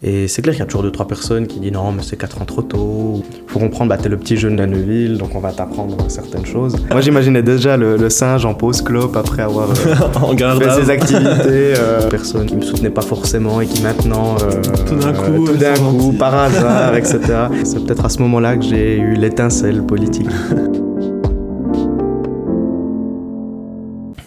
Et c'est clair qu'il y a toujours 2-3 personnes qui disent non, mais c'est 4 ans trop tôt. Faut comprendre, t'es le petit jeune de la Neuville, donc on va t'apprendre certaines choses. Moi, j'imaginais déjà le singe en pause clope après avoir fait ses activités. Personne qui me soutenait pas forcément et qui maintenant, tout d'un coup, par hasard, etc. C'est peut-être à ce moment-là que j'ai eu l'étincelle politique.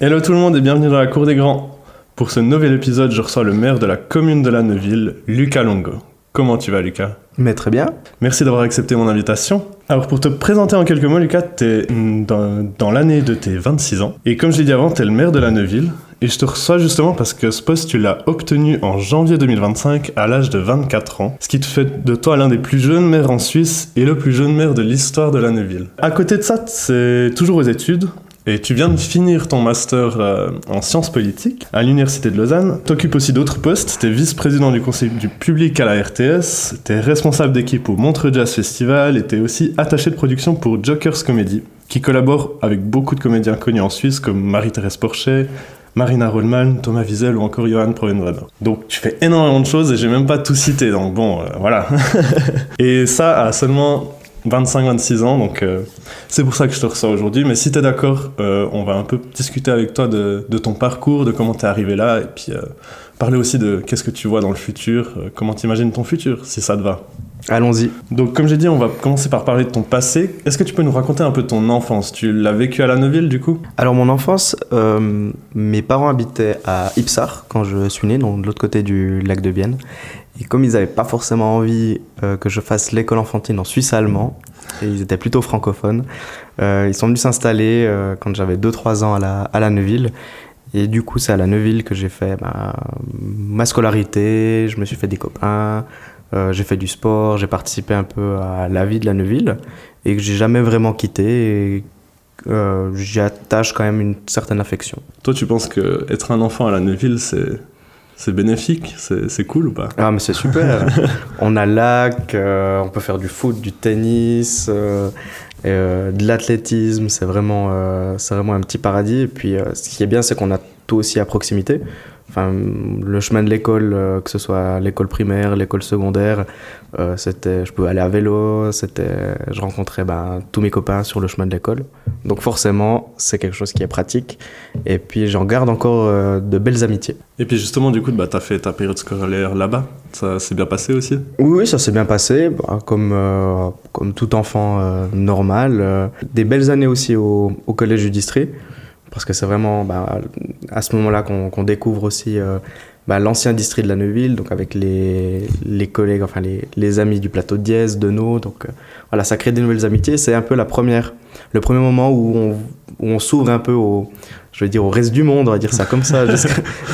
Hello tout le monde et bienvenue dans la Cour des Grands. Pour ce nouvel épisode, je reçois le maire de la commune de la Neuville, Lucas Longo. Comment tu vas, Lucas ? Mais très bien. Merci d'avoir accepté mon invitation. Alors pour te présenter en quelques mots, Lucas, t'es dans l'année de tes 26 ans. Et comme je l'ai dit avant, t'es le maire de la Neuville. Et je te reçois justement parce que ce poste, tu l'as obtenu en janvier 2025 à l'âge de 24 ans. Ce qui te fait de toi l'un des plus jeunes maires en Suisse et le plus jeune maire de l'histoire de la Neuville. À côté de ça, c'est toujours aux études. Et tu viens de finir ton master en sciences politiques à l'Université de Lausanne. Tu occupes aussi d'autres postes. Tu es vice-président du conseil du public à la RTS. Tu es responsable d'équipe au Montreux Jazz Festival. Et tu es aussi attaché de production pour Jokers Comedy, qui collabore avec beaucoup de comédiens connus en Suisse comme Marie-Thérèse Porchet, Marina Rollman, Thomas Wiesel ou encore Johan Provenbrenner. Donc tu fais énormément de choses et j'ai même pas tout cité. Donc bon, voilà. Et ça à seulement 25-26 ans, donc c'est pour ça que je te reçois aujourd'hui. Mais si t'es d'accord, on va un peu discuter avec toi de ton parcours, de comment t'es arrivé là, et puis parler aussi de qu'est-ce que tu vois dans le futur, comment t'imagines ton futur, si ça te va. Allons-y. Donc comme j'ai dit, on va commencer par parler de ton passé. Est-ce que tu peux nous raconter un peu ton enfance ? Tu l'as vécu à la Neuville du coup ? Alors mon enfance, mes parents habitaient à Ipsar quand je suis né, donc de l'autre côté du lac de Bienne. Et comme ils n'avaient pas forcément envie que je fasse l'école enfantine en suisse allemand, et ils étaient plutôt francophones, ils sont venus s'installer quand j'avais 2-3 ans à la Neuville. Et du coup, c'est à la Neuville que j'ai fait ma scolarité, je me suis fait des copains, j'ai fait du sport, j'ai participé un peu à la vie de la Neuville et que j'ai jamais vraiment quitté. Et j'y attache quand même une certaine affection. Toi, tu penses qu'être un enfant à la Neuville, c'est bénéfique, c'est cool ou pas ? Ah mais c'est super. On a lac, on peut faire du foot, du tennis, de l'athlétisme, c'est vraiment un petit paradis. Et puis ce qui est bien, c'est qu'on a tout aussi à proximité. Enfin, le chemin de l'école, que ce soit l'école primaire, l'école secondaire, je pouvais aller à vélo, je rencontrais tous mes copains sur le chemin de l'école. Donc forcément, c'est quelque chose qui est pratique. Et puis j'en garde encore de belles amitiés. Et puis justement, du coup, t'as fait ta période scolaire là-bas. Ça s'est bien passé aussi ? Oui, ça s'est bien passé, comme tout enfant normal. Des belles années aussi au collège du district. Parce que c'est vraiment à ce moment-là qu'on découvre aussi l'ancien district de la Neuville, donc avec les collègues, enfin les amis du plateau de Diez, de Neau. Donc voilà, ça crée des nouvelles amitiés. C'est un peu le premier moment où on s'ouvre un peu au reste du monde, on va dire ça comme ça.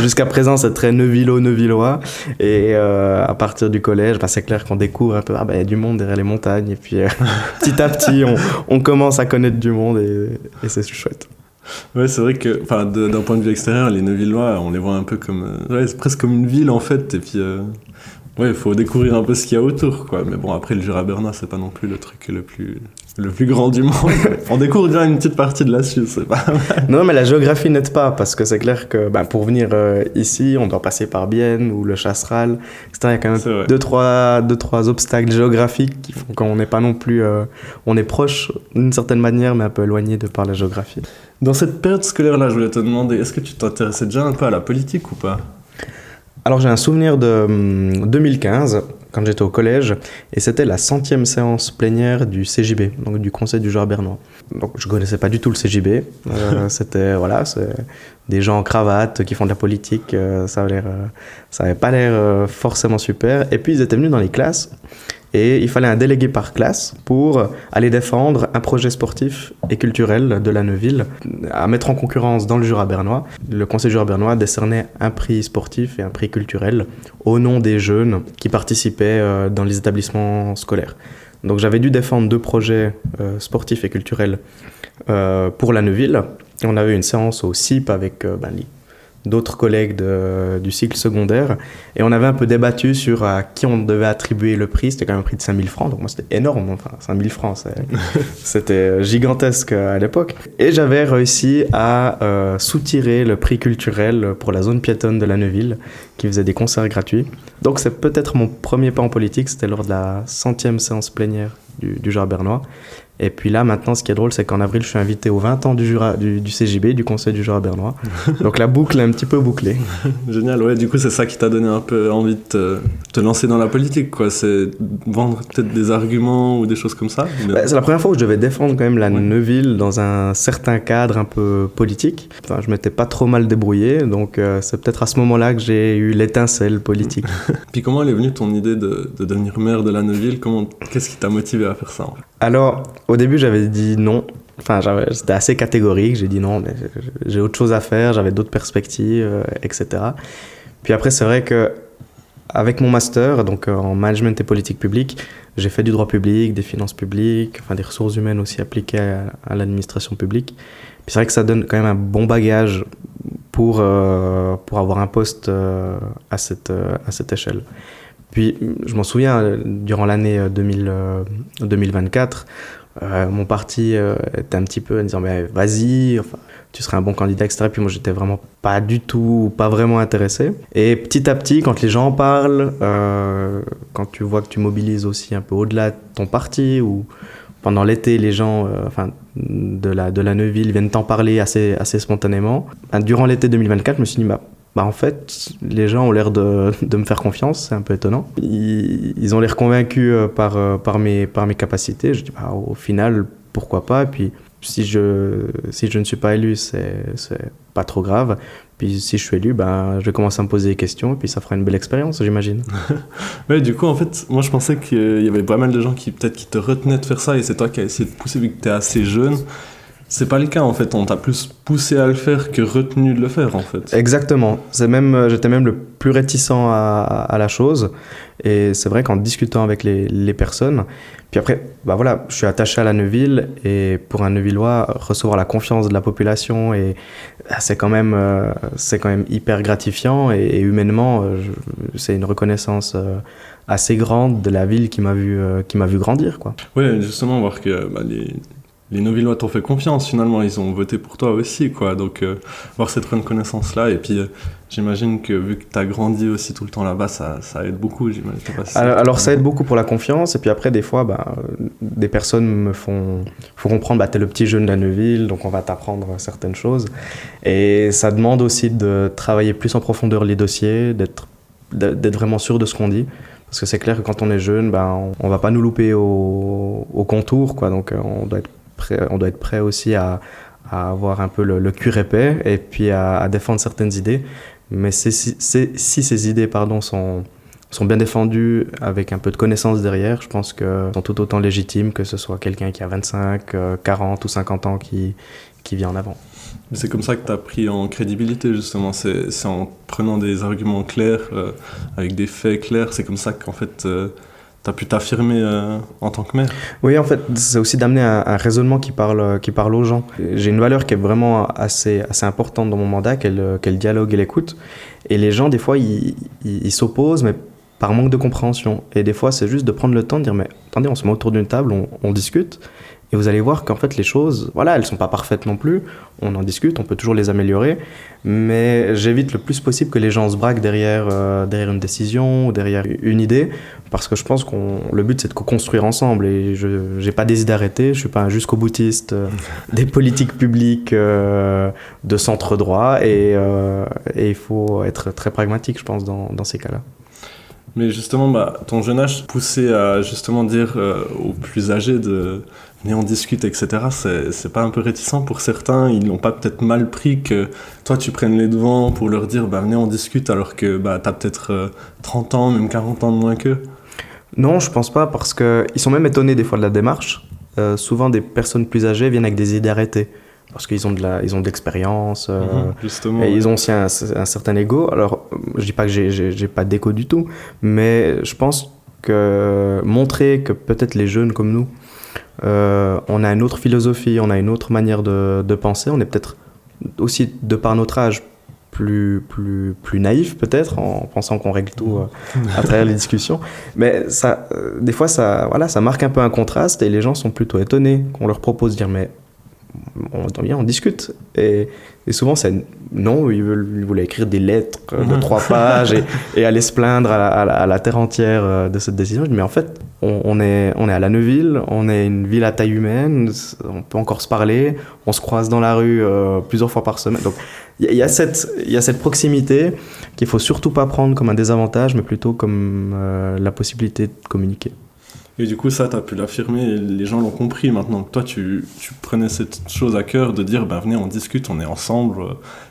Jusqu'à présent, c'est très neuvillois. Et à partir du collège, c'est clair qu'on découvre un peu, y a du monde derrière les montagnes. Et puis petit à petit, on commence à connaître du monde et c'est chouette. Ouais, c'est vrai que d'un point de vue extérieur, les Neuvillois, on les voit un peu comme c'est presque comme une ville en fait, et puis il faut découvrir un peu ce qu'il y a autour, quoi. Mais bon, après le Jura bernois, c'est pas non plus le truc le plus grand du monde. On découvre déjà une petite partie de la Suisse, c'est pas mal. Non, mais la géographie n'aide pas, parce que c'est clair que pour venir ici, on doit passer par Bienne ou le Chasseral, etc. Il y a quand même deux, trois obstacles géographiques qui font qu'on n'est pas non plus... on est proche d'une certaine manière, mais un peu éloigné de par la géographie. Dans cette période scolaire-là, je voulais te demander, est-ce que tu t'intéressais déjà un peu à la politique ou pas ? Alors j'ai un souvenir de 2015, quand j'étais au collège, et c'était la 100e séance plénière du CJB, donc du Conseil du Jura bernois. Donc je connaissais pas du tout le CJB, c'est des gens en cravate qui font de la politique, ça avait pas l'air forcément super. Et puis ils étaient venus dans les classes, et il fallait un délégué par classe pour aller défendre un projet sportif et culturel de la Neuville à mettre en concurrence dans le Jura bernois. Le Conseil Jura bernois décernait un prix sportif et un prix culturel au nom des jeunes qui participaient dans les établissements scolaires. Donc j'avais dû défendre 2 projets sportifs et culturels pour la Neuville. On avait une séance au CIP avec d'autres collègues du cycle secondaire. Et on avait un peu débattu sur à qui on devait attribuer le prix. C'était quand même un prix de 5 000 francs, donc moi c'était énorme, enfin 5 000 francs, c'était gigantesque à l'époque. Et j'avais réussi à soutirer le prix culturel pour la zone piétonne de la Neuville, qui faisait des concerts gratuits. Donc c'est peut-être mon premier pas en politique, c'était lors de la 100e séance plénière du Jura bernois. Et puis là, maintenant, ce qui est drôle, c'est qu'en avril, je suis invité aux 20 ans du CJB, du Conseil du Jura bernois. Donc la boucle est un petit peu bouclée. Génial, ouais, du coup, c'est ça qui t'a donné un peu envie de te lancer dans la politique, quoi. C'est vendre peut-être des arguments ou des choses comme ça. C'est la première fois où je devais défendre quand même la Neuville dans un certain cadre un peu politique. Enfin, je m'étais pas trop mal débrouillé, donc c'est peut-être à ce moment-là que j'ai eu l'étincelle politique. Puis comment elle est venue ton idée de devenir maire de la Neuville? Qu'est-ce qui t'a motivé à faire ça, en fait? Alors, au début, j'avais dit non. Enfin, c'était assez catégorique. J'ai dit non, mais j'ai autre chose à faire, j'avais d'autres perspectives, etc. Puis après, c'est vrai que avec mon master, donc en management et politique publique, j'ai fait du droit public, des finances publiques, enfin des ressources humaines aussi appliquées à l'administration publique. Puis c'est vrai que ça donne quand même un bon bagage pour avoir un poste à cette échelle. Puis je m'en souviens, durant l'année 2024, mon parti était un petit peu en disant mais vas-y, enfin, tu serais un bon candidat, etc. Puis moi j'étais vraiment pas vraiment intéressé. Et petit à petit, quand les gens en parlent, quand tu vois que tu mobilises aussi un peu au-delà de ton parti, ou pendant l'été les gens de la Neuville viennent t'en parler assez spontanément. Durant l'été 2024, je me suis dit en fait, les gens ont l'air de me faire confiance, c'est un peu étonnant. Ils ont l'air convaincus par mes capacités. Je dis, au final, pourquoi pas. Et puis, si je ne suis pas élu, c'est pas trop grave. Puis, si je suis élu, je vais commencer à me poser des questions. Et puis, ça fera une belle expérience, j'imagine. Ouais, du coup, en fait, moi, je pensais qu'il y avait pas mal de gens qui te retenaient de faire ça. Et c'est toi qui as essayé de pousser vu que tu es assez jeune. C'est pas le cas en fait, on t'a plus poussé à le faire que retenu de le faire en fait. Exactement, j'étais même le plus réticent à la chose, et c'est vrai qu'en discutant avec les personnes, puis après, je suis attaché à la Neuville, et pour un Neuvillois, recevoir la confiance de la population, et c'est quand même hyper gratifiant, et humainement, c'est une reconnaissance assez grande de la ville qui m'a vu grandir, quoi. Ouais, justement, voir que les Neuvillois t'ont fait confiance, finalement, ils ont voté pour toi aussi, quoi. Donc, voir cette reconnaissance-là, et puis j'imagine que vu que t'as grandi aussi tout le temps là-bas, ça aide beaucoup, j'imagine. Alors, ça aide beaucoup pour la confiance, et puis après, des fois, des personnes me font comprendre, t'es le petit jeune de la Neuville, donc on va t'apprendre certaines choses. Et ça demande aussi de travailler plus en profondeur les dossiers, d'être vraiment sûr de ce qu'on dit. Parce que c'est clair que quand on est jeune, on va pas nous louper au contour, quoi. Donc, on doit être prêt aussi à avoir un peu le cuir épais et puis à défendre certaines idées. Mais si ces idées sont bien défendues avec un peu de connaissance derrière, je pense qu'elles sont tout autant légitimes que ce soit quelqu'un qui a 25, 40 ou 50 ans qui vient en avant. C'est comme ça que tu as pris en crédibilité, justement. C'est en prenant des arguments clairs, avec des faits clairs, c'est comme ça qu'en fait... T'as pu t'affirmer en tant que maire? Oui, en fait, c'est aussi d'amener un raisonnement qui parle aux gens. J'ai une valeur qui est vraiment assez importante dans mon mandat, qu'est le dialogue et l'écoute. Et les gens, des fois, ils s'opposent, mais par manque de compréhension. Et des fois, c'est juste de prendre le temps de dire, mais attendez, on se met autour d'une table, on discute. Et vous allez voir qu'en fait, les choses, elles sont pas parfaites non plus. On en discute, on peut toujours les améliorer. Mais j'évite le plus possible que les gens se braquent derrière une décision ou derrière une idée. Parce que je pense que le but, c'est de co-construire ensemble. Et je n'ai pas des idées arrêtées. Je suis pas un jusqu'au-boutiste des politiques publiques de centre droit. Et il faut être très pragmatique, je pense, dans ces cas-là. Mais justement, ton jeune âge poussait à justement dire aux plus âgés de venez on discute, etc. C'est pas un peu réticent pour certains? Ils n'ont pas peut-être mal pris que toi tu prennes les devants pour leur dire venez on discute alors que t'as peut-être 30 ans, même 40 ans de moins qu'eux? Non, je pense pas, parce qu'ils sont même étonnés des fois de la démarche. Souvent des personnes plus âgées viennent avec des idées arrêtées. Parce qu'ils ont de l'expérience, et ils ont aussi un certain ego. Alors, je dis pas que j'ai pas d'égo du tout, mais je pense que montrer que peut-être les jeunes comme nous, on a une autre philosophie, on a une autre manière de penser, on est peut-être aussi, de par notre âge, plus naïf peut-être, en pensant qu'on règle tout à travers les discussions. Mais ça, des fois, ça marque un peu un contraste et les gens sont plutôt étonnés qu'on leur propose de dire mais on discute. Et souvent, c'est non, ils voulaient écrire des lettres de 3 pages et aller se plaindre à la terre entière de cette décision. Mais en fait, on est à La Neuville, on est une ville à taille humaine, on peut encore se parler, on se croise dans la rue plusieurs fois par semaine. Donc, il y a cette proximité qu'il ne faut surtout pas prendre comme un désavantage, mais plutôt comme la possibilité de communiquer. Et du coup, ça, tu as pu l'affirmer, et les gens l'ont compris maintenant. Toi, tu prenais cette chose à cœur de dire, venez, on discute, on est ensemble.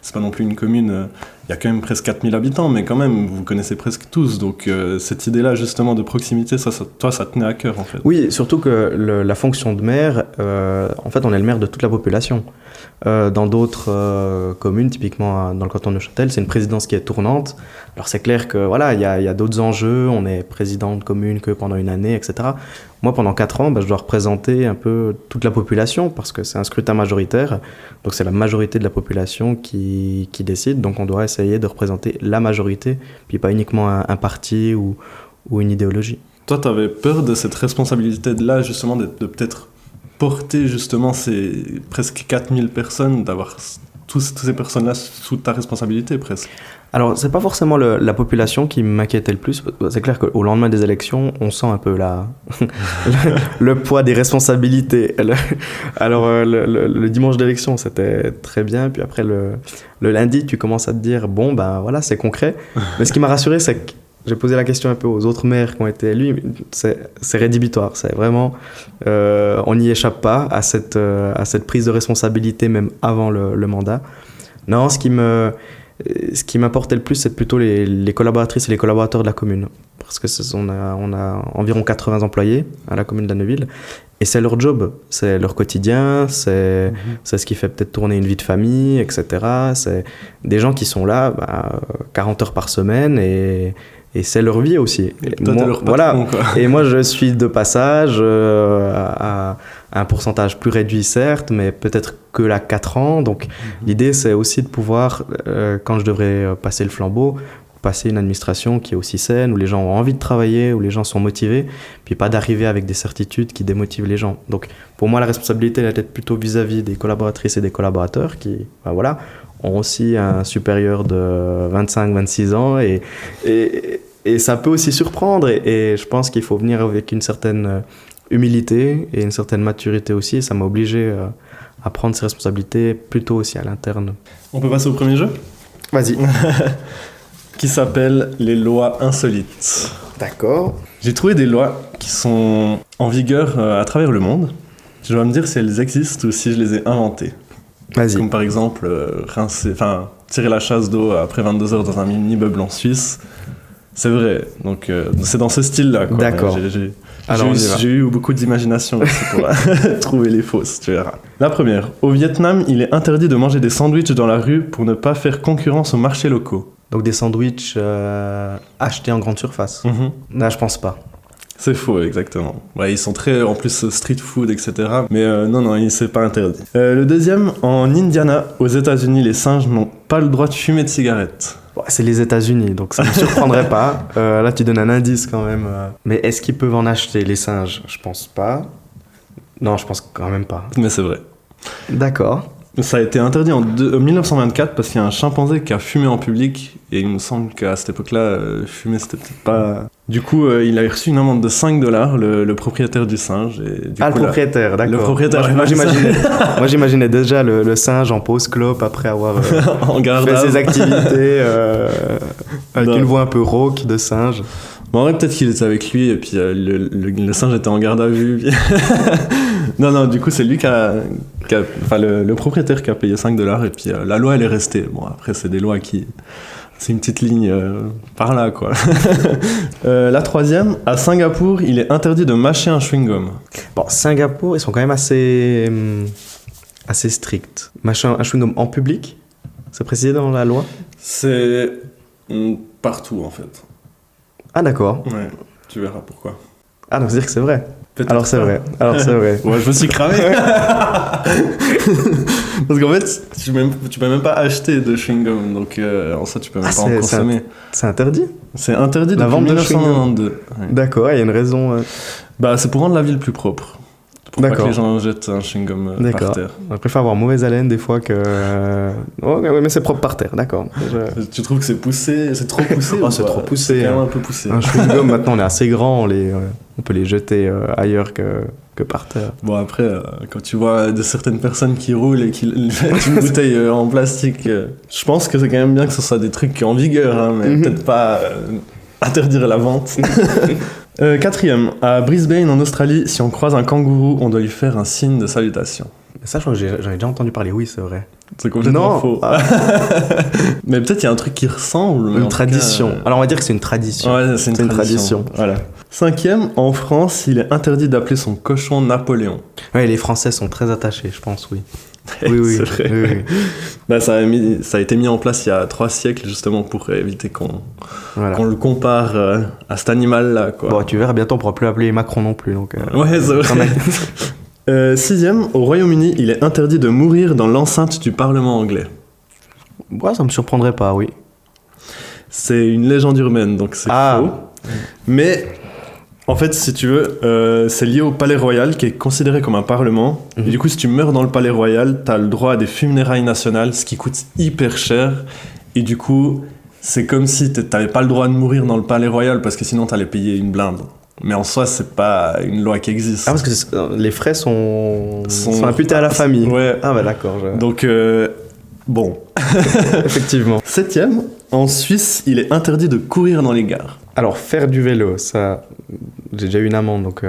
C'est pas non plus une commune, il y a quand même presque 4000 habitants, mais quand même, vous connaissez presque tous. Donc, cette idée-là, justement, de proximité, toi, ça tenait à cœur, en fait. Oui, surtout que la fonction de maire, en fait, on est le maire de toute la population. Dans d'autres communes, typiquement dans le canton de Neuchâtel, c'est une présidence qui est tournante. Alors c'est clair que voilà, il y a d'autres enjeux, on est président de commune que pendant une année, etc. Moi, pendant 4 ans, je dois représenter un peu toute la population parce que c'est un scrutin majoritaire. Donc c'est la majorité de la population qui décide. Donc on doit essayer de représenter la majorité, puis pas uniquement un parti ou une idéologie. Toi, tu avais peur de cette responsabilité-là, justement, de peut-être porter justement ces presque 4000 personnes, d'avoir toutes ces personnes-là sous ta responsabilité presque? Alors, c'est pas forcément la population qui m'inquiétait le plus. C'est clair qu'au lendemain des élections, on sent un peu le poids des responsabilités. Alors, le dimanche d'élection, c'était très bien. Puis après, le lundi, tu commences à te dire, bon, voilà, c'est concret. Mais ce qui m'a rassuré, c'est que j'ai posé la question un peu aux autres maires qui ont été élus. C'est rédhibitoire. C'est vraiment, on n'y échappe pas à cette prise de responsabilité, même avant le mandat. Non, ce qui m'importait le plus, c'est plutôt les collaboratrices et les collaborateurs de la commune. Parce que on a environ 80 employés à la commune de La Neuville. Et c'est leur job, c'est leur quotidien, c'est ce qui fait peut-être tourner une vie de famille, etc. C'est des gens qui sont là 40 heures par semaine et c'est leur vie aussi. Et toi, t'es leur patron, voilà. Quoi. Et moi, je suis de passage à un pourcentage plus réduit, certes, mais peut-être que là 4 ans. Donc, l'idée, c'est aussi de pouvoir, quand je devrais passer le flambeau, passer une administration qui est aussi saine, où les gens ont envie de travailler, où les gens sont motivés, puis pas d'arriver avec des certitudes qui démotivent les gens. Donc, pour moi, la responsabilité, elle est peut-être plutôt vis-à-vis des collaboratrices et des collaborateurs qui, ont aussi un supérieur de 25-26 ans et ça peut aussi surprendre et je pense qu'il faut venir avec une certaine humilité et une certaine maturité aussi et ça m'a obligé à prendre ces responsabilités plutôt aussi à l'interne. On peut passer au premier jeu ? Vas-y. Qui s'appelle les lois insolites. D'accord. J'ai trouvé des lois qui sont en vigueur à travers le monde. Je dois me dire si elles existent ou si je les ai inventées. Vas-y. Comme par exemple tirer la chasse d'eau après 22 heures dans un immeuble en Suisse. C'est vrai, donc c'est dans ce style-là. Quoi. D'accord. J'ai eu beaucoup d'imagination aussi pour trouver les fausses, tu verras. La première, au Vietnam, il est interdit de manger des sandwichs dans la rue pour ne pas faire concurrence aux marchés locaux. Donc des sandwichs achetés en grande surface. Là, je pense pas. C'est faux, exactement. Ouais, ils sont très, en plus, street food, etc. Mais non, c'est pas interdit. Le deuxième, en Indiana, aux États-Unis, les singes n'ont pas le droit de fumer de cigarettes. Bon, c'est les États-Unis, donc ça ne me surprendrait pas. Là, tu donnes un indice quand même. Mais est-ce qu'ils peuvent en acheter, les singes ? Je pense pas. Non, je pense quand même pas. Mais c'est vrai. D'accord. Ça a été interdit en 1924 parce qu'il y a un chimpanzé qui a fumé en public et il me semble qu'à cette époque-là, fumer c'était peut-être pas... Du coup, il a reçu une amende de $5, le propriétaire du singe. Et du coup, le propriétaire, d'accord. Le propriétaire. Moi, j'imaginais déjà le singe en pause clope après avoir fait ses activités avec une voix un peu rauque de singe. Bon, en vrai, peut-être qu'il était avec lui et puis le singe était en garde à vue. Puis... non, du coup, c'est lui le propriétaire qui a payé $5 et puis la loi, elle est restée. Bon, après, c'est des lois qui... C'est une petite ligne par là, quoi. La troisième, à Singapour, il est interdit de mâcher un chewing-gum. Bon, Singapour, ils sont quand même assez stricts. Mâcher un chewing-gum en public, c'est précisé dans la loi ? C'est partout, en fait. Ah, d'accord. Ouais, tu verras pourquoi. Ah, donc c'est-à-dire que c'est vrai. Peut-être Alors c'est vrai. Ouais, je me suis cramé. Parce qu'en fait, tu peux même pas acheter de chewing-gum, donc en ça, tu peux même pas en consommer. C'est interdit? C'est interdit La depuis vente de 1992. Ouais. D'accord, il y a une raison. Bah, c'est pour rendre la ville plus propre. Pour pas que D'accord. les gens jettent un chewing-gum par D'accord. terre. On préfère avoir mauvaise haleine des fois que. Oh, ouais, mais c'est propre par terre, d'accord. Tu trouves que c'est poussé? C'est trop poussé? Oh, ou c'est pas? trop poussé. C'est quand hein. même un peu poussé. Un chewing-gum, maintenant, on est assez grand, on peut les jeter ailleurs que par terre. Bon, après, quand tu vois de certaines personnes qui roulent et qui mettent une bouteille en plastique, je pense que c'est quand même bien que ce soit des trucs en vigueur, hein, mais peut-être pas interdire la vente. Quatrième, à Brisbane en Australie, si on croise un kangourou, on doit lui faire un signe de salutation. Ça, je crois que j'en ai déjà entendu parler, oui, c'est vrai. C'est complètement Non. faux. Mais peut-être il y a un truc qui ressemble. mais en Une tout tradition. cas, Alors, on va dire que c'est une tradition. Ouais, c'est une tradition. Voilà. Cinquième, en France, il est interdit d'appeler son cochon Napoléon. Ouais, les Français sont très attachés, je pense, oui. Oui, C'est vrai. oui. Bah, ça a été mis en place il y a 3 siècles justement pour éviter qu'on Voilà. le compare à cet animal-là, quoi. Bon, tu verras, bientôt on pourra plus appeler Macron non plus. Donc, Ouais, c'est quand vrai. même. Sixième, au Royaume-Uni, il est interdit de mourir dans l'enceinte du Parlement anglais. Ouais, ça me surprendrait pas, oui. C'est une légende urbaine, donc c'est faux. Mais en fait, si tu veux, c'est lié au Palais Royal qui est considéré comme un parlement. Et du coup, si tu meurs dans le Palais Royal, t'as le droit à des funérailles nationales, ce qui coûte hyper cher. Et du coup, c'est comme si t'avais pas le droit de mourir dans le Palais Royal parce que sinon t'allais payer une blinde. Mais en soi, c'est pas une loi qui existe. Ah, parce que les frais sont imputés à la famille. Ouais. Ah, bah d'accord. Donc, bon. Effectivement. Septième, en Suisse, il est interdit de courir dans les gares. Alors, faire du vélo, ça, j'ai déjà eu une amende, donc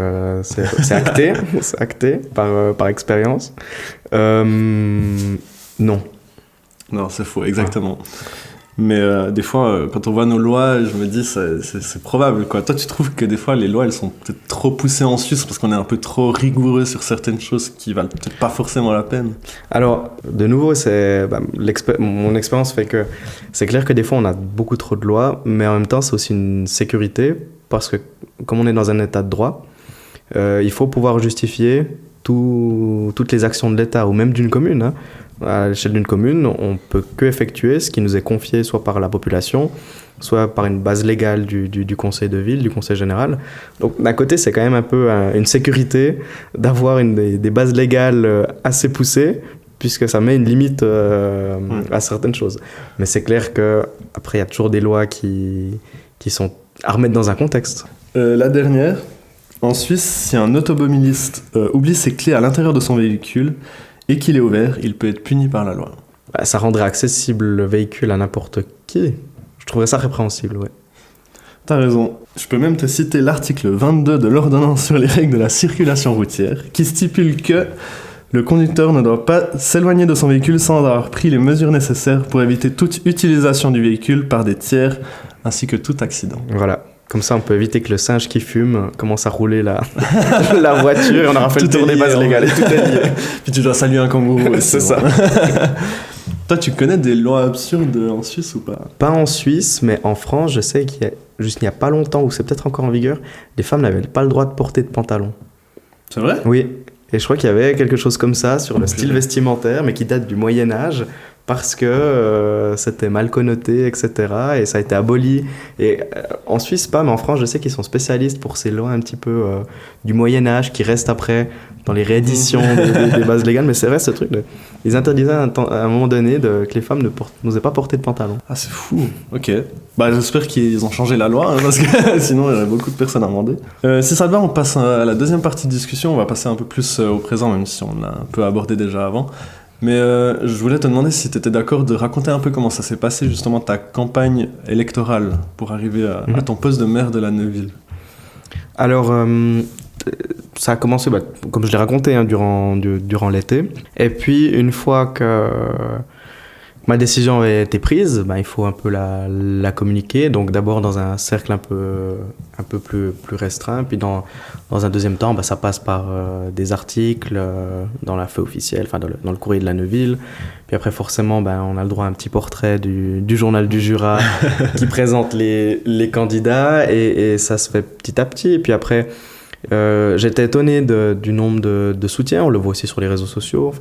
c'est acté, c'est acté par expérience. Non. Non, c'est faux, exactement. Mais des fois, quand on voit nos lois, je me dis c'est probable, quoi. Toi, tu trouves que des fois, les lois, elles sont peut-être trop poussées en Suisse parce qu'on est un peu trop rigoureux sur certaines choses qui valent peut-être pas forcément la peine. Alors, de nouveau, mon expérience fait que c'est clair que des fois, on a beaucoup trop de lois, mais en même temps, c'est aussi une sécurité parce que comme on est dans un état de droit, il faut pouvoir justifier toutes les actions de l'État ou même d'une commune. Hein. À l'échelle d'une commune, on peut que effectuer ce qui nous est confié soit par la population, soit par une base légale du conseil de ville, du conseil général. Donc d'un côté, c'est quand même un peu une sécurité d'avoir des bases légales assez poussées, puisque ça met une limite à certaines choses. Mais c'est clair qu'après, il y a toujours des lois qui sont à remettre dans un contexte. La dernière, en Suisse, si un automobiliste oublie ses clés à l'intérieur de son véhicule et qu'il est ouvert, il peut être puni par la loi. Ça rendrait accessible le véhicule à n'importe qui. Je trouverais ça répréhensible, ouais. T'as raison. Je peux même te citer l'article 22 de l'ordonnance sur les règles de la circulation routière, qui stipule que le conducteur ne doit pas s'éloigner de son véhicule sans avoir pris les mesures nécessaires pour éviter toute utilisation du véhicule par des tiers, ainsi que tout accident. Voilà. Comme ça, on peut éviter que le singe qui fume commence à rouler la voiture et on aura fait le tour des bases légales. Tout est lié. Puis tu dois saluer un kangourou. C'est ça. Toi, tu connais des lois absurdes en Suisse ou pas? Pas en Suisse, mais en France, je sais qu'il y a, juste il n'y a pas longtemps, ou c'est peut-être encore en vigueur, les femmes n'avaient pas le droit de porter de pantalon. C'est vrai? Oui. Et je crois qu'il y avait quelque chose comme ça sur le style vestimentaire, mais qui date du Moyen-Âge, parce que c'était mal connoté, etc. Et ça a été aboli. Et en Suisse, pas, mais en France, je sais qu'ils sont spécialistes pour ces lois un petit peu du Moyen-Âge qui restent après dans les rééditions des bases légales. Mais c'est vrai, ce truc. Ils interdisaient à un moment donné que les femmes n'osaient pas porter de pantalon. Ah, c'est fou. Ok. Bah, j'espère qu'ils ont changé la loi, hein, parce que sinon, il y aurait beaucoup de personnes à demander. Si ça te va, on passe à la deuxième partie de discussion. On va passer un peu plus au présent, même si on l'a un peu abordé déjà avant. Mais je voulais te demander si tu étais d'accord de raconter un peu comment ça s'est passé, justement, ta campagne électorale pour arriver à ton poste de maire de la Neuville. Alors, ça a commencé, comme je l'ai raconté, hein, durant l'été. Et puis, une fois que ma décision avait été prise, il faut un peu la communiquer. Donc d'abord dans un cercle un peu plus restreint. Puis dans un deuxième temps, ça passe par des articles dans la feuille officielle, dans le courrier de la Neuville. Puis après forcément, on a le droit à un petit portrait du journal du Jura qui présente les candidats. Et ça se fait petit à petit. Et puis après, j'étais étonné du nombre de soutiens. On le voit aussi sur les réseaux sociaux.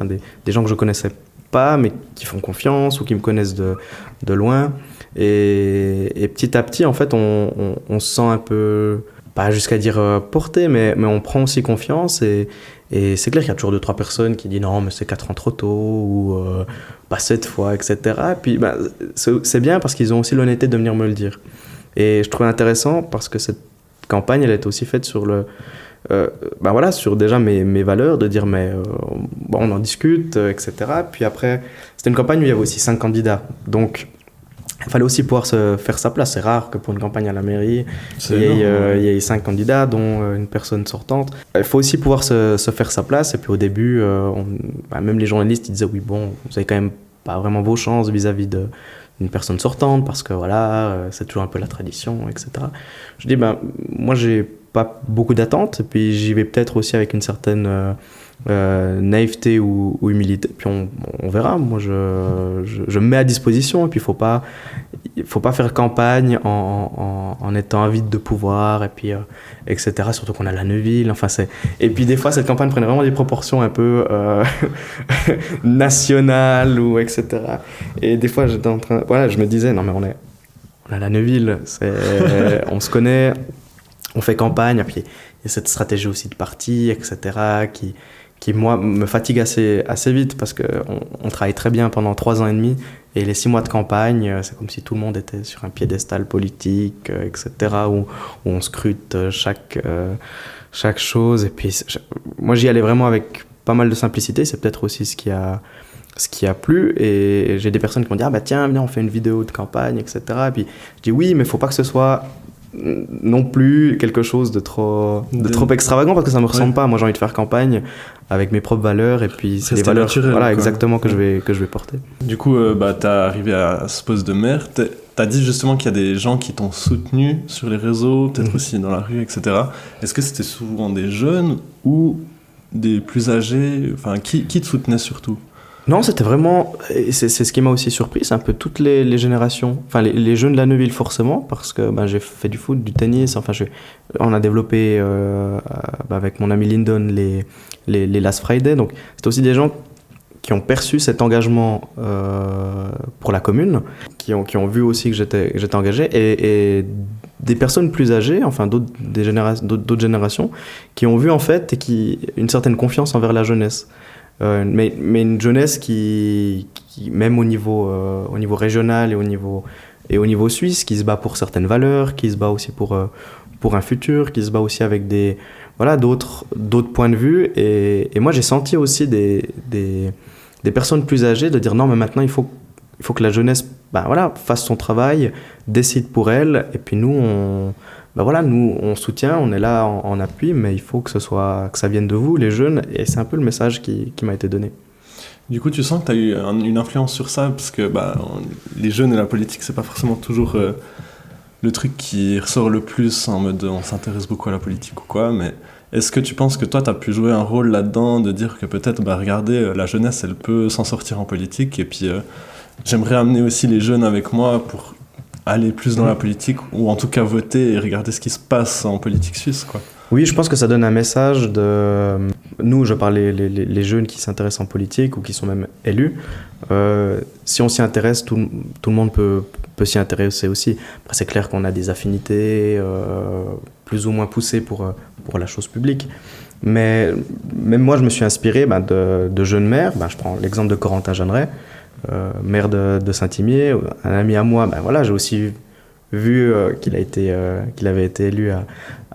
Des gens que je connaissais pas, mais qui font confiance ou qui me connaissent de loin. Et petit à petit, en fait, on se sent un peu, pas jusqu'à dire porté, mais on prend aussi confiance. Et c'est clair qu'il y a toujours 2-3 personnes qui disent non, mais c'est 4 ans trop tôt, ou pas cette fois, etc. Et puis bah, c'est bien parce qu'ils ont aussi l'honnêteté de venir me le dire. Et je trouve intéressant parce que cette campagne, elle est aussi faite sur bah voilà, sur déjà mes valeurs, de dire mais bon, on en discute, etc. Puis après, c'était une campagne où il y avait aussi 5 candidats. Donc, il fallait aussi pouvoir se faire sa place. C'est rare que pour une campagne à la mairie, il y ait 5 candidats, dont une personne sortante. Il faut aussi pouvoir se faire sa place. Et puis au début, bah, même les journalistes, ils disaient oui, bon, vous avez quand même pas vraiment vos chances vis-à-vis d'une personne sortante, parce que voilà, c'est toujours un peu la tradition, etc. Je dis, ben, moi, j'ai pas beaucoup d'attentes, et puis j'y vais peut-être aussi avec une certaine naïveté ou humilité, puis on verra. Moi, je me mets à disposition, et puis faut pas faire campagne en étant avide de pouvoir, et puis etc. Surtout qu'on a la Neuville, enfin et puis des fois cette campagne prenait vraiment des proportions un peu nationales, ou etc. Et des fois j'étais voilà, je me disais non, mais on a la Neuville, on se connaît, on fait campagne, et puis il y a cette stratégie aussi de parti, etc., qui moi me fatigue assez vite, parce qu'on travaille très bien pendant 3 ans et demi, et les 6 mois de campagne, c'est comme si tout le monde était sur un piédestal politique, etc., où on scrute chaque chose. Et puis moi, j'y allais vraiment avec pas mal de simplicité. C'est peut-être aussi ce qui a plu. Et j'ai des personnes qui m'ont dit « Ah bah tiens, viens, on fait une vidéo de campagne, etc. » Et puis je dis « Oui, mais il ne faut pas que ce soit non plus quelque chose de trop extravagant, parce que ça me ressemble pas. Moi, j'ai envie de faire campagne avec mes propres valeurs, et puis c'est des valeurs naturel, voilà, quoi. exactement que je vais porter. » Du coup, bah, t'es arrivé à ce poste de maire. T'as dit justement qu'il y a des gens qui t'ont soutenu sur les réseaux, peut-être aussi dans la rue, etc. Est-ce que c'était souvent des jeunes ou des plus âgés? Enfin, qui te soutenait surtout? Non, c'était vraiment, c'est ce qui m'a aussi surpris, c'est un peu toutes les générations, enfin les jeunes de la Neuville forcément, parce que j'ai fait du foot, du tennis, enfin on a développé avec mon ami Lyndon les Last Friday, donc c'était aussi des gens qui ont perçu cet engagement pour la commune, qui ont vu aussi que j'étais engagé, et des personnes plus âgées, enfin d'autres générations, qui ont vu en fait une certaine confiance envers la jeunesse. Mais une jeunesse qui même au niveau régional et au niveau suisse, qui se bat pour certaines valeurs, qui se bat aussi pour un futur, qui se bat aussi avec d'autres points de vue. Et moi, j'ai senti aussi des personnes plus âgées de dire non, mais maintenant il faut que la jeunesse fasse son travail, décide pour elle, et puis nous on soutient, on est là en appui, mais il faut que ça vienne de vous, les jeunes, et c'est un peu le message qui m'a été donné. Du coup, tu sens que tu as eu une influence sur ça, parce que les jeunes et la politique, c'est pas forcément toujours le truc qui ressort le plus, en mode on s'intéresse beaucoup à la politique ou quoi, mais est-ce que tu penses que toi, tu as pu jouer un rôle là-dedans, de dire que peut-être, regardez, la jeunesse, elle peut s'en sortir en politique, et puis j'aimerais amener aussi les jeunes avec moi pour aller plus dans la politique, ou en tout cas voter et regarder ce qui se passe en politique suisse, quoi. Oui, je pense que ça donne un message de... Nous, je parle les jeunes qui s'intéressent en politique ou qui sont même élus. Si on s'y intéresse, tout le monde peut s'y intéresser aussi. Après, c'est clair qu'on a des affinités plus ou moins poussées pour la chose publique. Mais même moi, je me suis inspiré de jeunes maires. Je prends l'exemple de Corentin Jeanneret, maire de Saint-Imier, un ami à moi. J'ai aussi vu qu'il avait été élu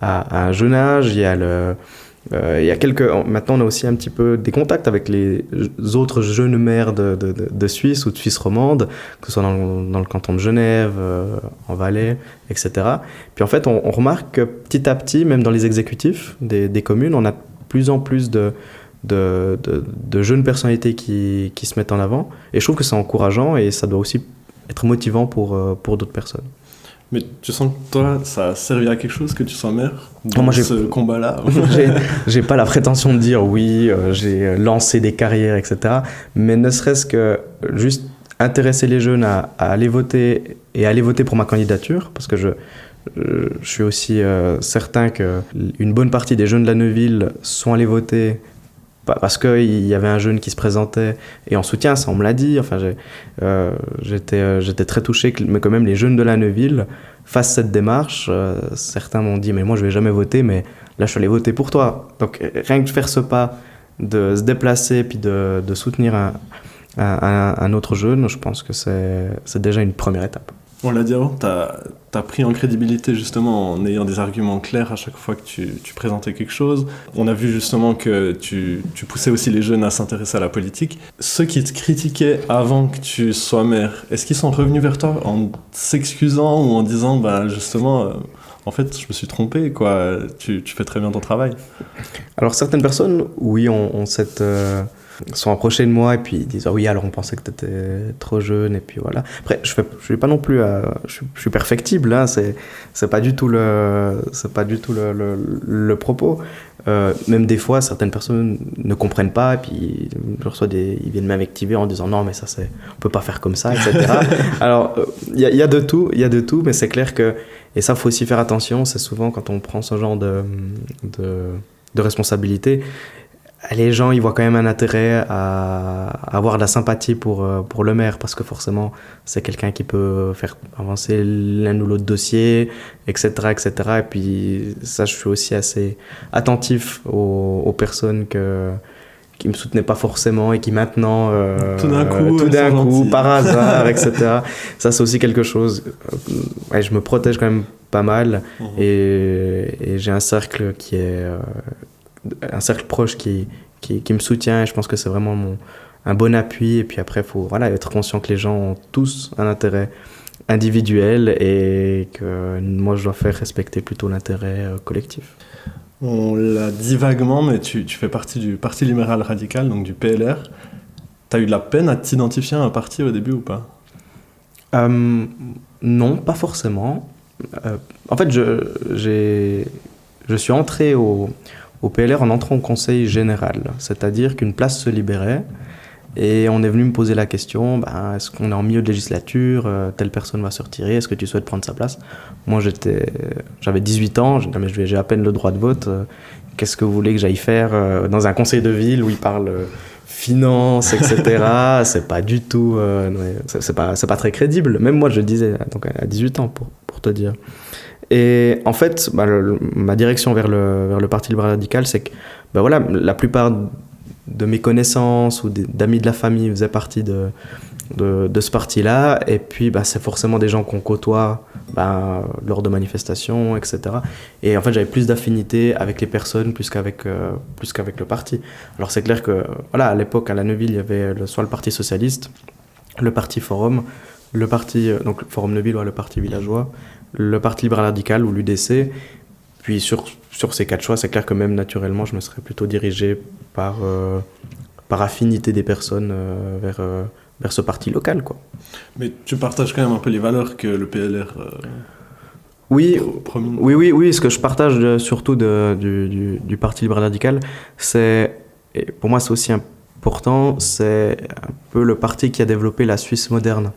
à un jeune âge. Il y a maintenant, on a aussi un petit peu des contacts avec les autres jeunes maires de Suisse ou de Suisse romande, que ce soit dans le canton de Genève, en Valais, etc. Puis en fait, on remarque que petit à petit, même dans les exécutifs des communes, on a de plus en plus de jeunes personnalités qui se mettent en avant. Et je trouve que c'est encourageant, et ça doit aussi être motivant pour d'autres personnes. Mais tu sens que toi, ça a servi à quelque chose que tu sois maire dans ce combat-là? J'ai pas la prétention de dire oui, j'ai lancé des carrières, etc. Mais ne serait-ce que juste intéresser les jeunes à aller voter, et aller voter pour ma candidature, parce que je suis aussi certain qu'une bonne partie des jeunes de la Neuville sont allés voter parce qu'il y avait un jeune qui se présentait et en soutien, ça on me l'a dit. Enfin, j'étais très touché mais quand même les jeunes de la Neuville fassent cette démarche. Certains m'ont dit mais moi je vais jamais voter, mais là je suis allé voter pour toi. Donc rien que de faire ce pas, de se déplacer puis de soutenir un autre jeune, je pense que c'est déjà une première étape. On l'a dit avant, t'as pris en crédibilité justement en ayant des arguments clairs à chaque fois que tu présentais quelque chose. On a vu justement que tu poussais aussi les jeunes à s'intéresser à la politique. Ceux qui te critiquaient avant que tu sois maire, est-ce qu'ils sont revenus vers toi en s'excusant ou en disant justement en fait je me suis trompé quoi, tu fais très bien ton travail? Alors certaines personnes, oui, ont cette... sont approchés de moi et puis ils disent oui alors on pensait que t'étais trop jeune et puis voilà. Après je suis pas non plus je suis perfectible, hein, c'est pas du tout le propos. Même des fois certaines personnes ne comprennent pas et puis je reçois ils viennent m'invectiver en disant non mais ça on peut pas faire comme ça, etc. Alors il y a de tout mais c'est clair que, et ça faut aussi faire attention, c'est souvent quand on prend ce genre de responsabilité, les gens ils voient quand même un intérêt à avoir de la sympathie pour le maire, parce que forcément c'est quelqu'un qui peut faire avancer l'un ou l'autre dossier, etc., etc. Et puis ça, je suis aussi assez attentif aux personnes qui me soutenaient pas forcément et qui maintenant tout d'un coup par hasard, etc. Ça c'est aussi quelque chose, je me protège quand même pas mal. Et j'ai un cercle qui est un cercle proche qui me soutient, et je pense que c'est vraiment un bon appui. Et puis après, il faut être conscient que les gens ont tous un intérêt individuel et que moi, je dois faire respecter plutôt l'intérêt collectif. On l'a dit vaguement, mais tu fais partie du Parti libéral radical, donc du PLR. T'as eu de la peine à t'identifier à un parti au début ou pas ? Non, pas forcément. En fait, je suis entré au PLR en entrant au conseil général, c'est-à-dire qu'une place se libérait et on est venu me poser la question, est-ce qu'on est en milieu de législature, telle personne va se retirer, est-ce que tu souhaites prendre sa place ? Moi j'avais 18 ans, j'ai à peine le droit de vote, qu'est-ce que vous voulez que j'aille faire dans un conseil de ville où ils parlent finance, etc. C'est pas du tout, c'est pas très crédible, même moi je le disais donc à 18 ans pour te dire. Et en fait, ma direction vers le Parti libéral radical, c'est que la plupart de mes connaissances ou d'amis de la famille faisaient partie de ce parti-là. Et puis, c'est forcément des gens qu'on côtoie lors de manifestations, etc. Et en fait, j'avais plus d'affinité avec les personnes plus qu'avec le parti. Alors, c'est clair que, à l'époque, à la Neuville, il y avait soit le Parti socialiste, le Parti Forum, le Parti, donc Forum Neuville, le Parti villageois, le Parti libéral radical ou l'UDC. Puis sur ces quatre choix, c'est clair que même naturellement, je me serais plutôt dirigé par affinité des personnes vers ce parti local, quoi. Mais tu partages quand même un peu les valeurs que le PLR promène. Oui, ce que je partage surtout du Parti libéral radical, et pour moi c'est aussi important, c'est un peu le parti qui a développé la Suisse moderne.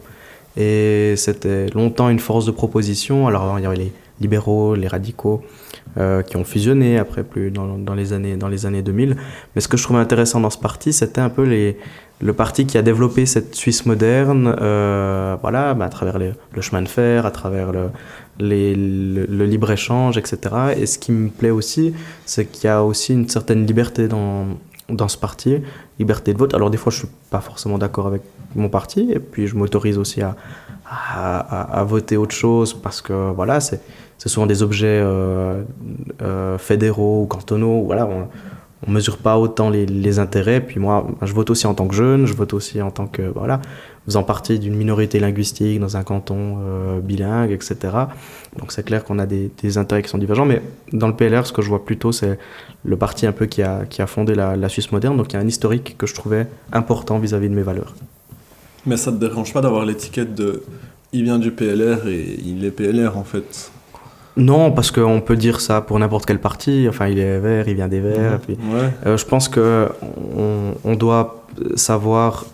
Et c'était longtemps une force de proposition. Alors il y avait les libéraux, les radicaux qui ont fusionné après plus dans les années 2000. Mais ce que je trouvais intéressant dans ce parti, c'était un peu le parti qui a développé cette Suisse moderne, à travers le chemin de fer, à travers le libre-échange, etc. Et ce qui me plaît aussi, c'est qu'il y a aussi une certaine liberté dans ce parti, liberté de vote. Alors des fois, je suis pas forcément d'accord avec mon parti, et puis je m'autorise aussi à voter autre chose, parce que c'est souvent des objets fédéraux ou cantonaux, on mesure pas autant les intérêts. Puis moi, je vote aussi en tant que jeune, je vote aussi en tant que faisant partie d'une minorité linguistique dans un canton bilingue, etc. Donc c'est clair qu'on a des intérêts qui sont divergents, mais dans le PLR, ce que je vois plutôt, c'est le parti un peu qui a fondé la Suisse moderne. Donc il y a un historique que je trouvais important vis-à-vis de mes valeurs. Mais ça te dérange pas d'avoir l'étiquette de il vient du PLR et il est PLR en fait? Non, parce qu'on peut dire ça pour n'importe quel parti. Enfin, il est vert, il vient des Verts. Puis, je pense qu'on doit savoir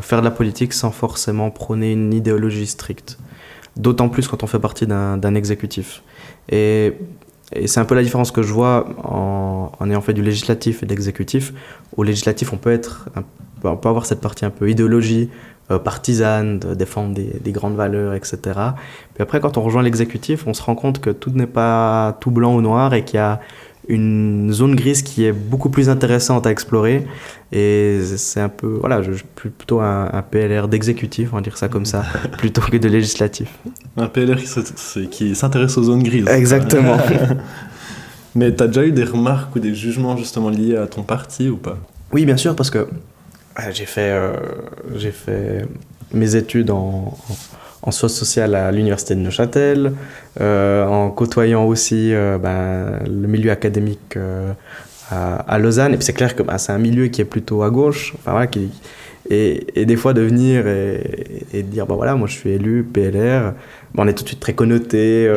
faire de la politique sans forcément prôner une idéologie stricte. D'autant plus quand on fait partie d'un exécutif. Et Et c'est un peu la différence que je vois en ayant fait du législatif et de l'exécutif. Au législatif, on peut avoir cette partie un peu idéologie, partisane, de défendre des grandes valeurs, etc. Puis après, quand on rejoint l'exécutif, on se rend compte que tout n'est pas tout blanc ou noir et qu'il y a une zone grise qui est beaucoup plus intéressante à explorer. Et c'est un peu, voilà, je suis plutôt un PLR d'exécutif, on va dire ça comme ça, plutôt que de législatif. Un PLR qui s'intéresse aux zones grises. Exactement. Mais t'as déjà eu des remarques ou des jugements justement liés à ton parti ou pas? Oui, bien sûr, parce que j'ai fait mes études en sciences sociales à l'université de Neuchâtel, en côtoyant aussi le milieu académique à Lausanne. Et puis c'est clair que c'est un milieu qui est plutôt à gauche, enfin, voilà, et des fois de venir et dire voilà, moi je suis élu PLR, on est tout de suite très connoté,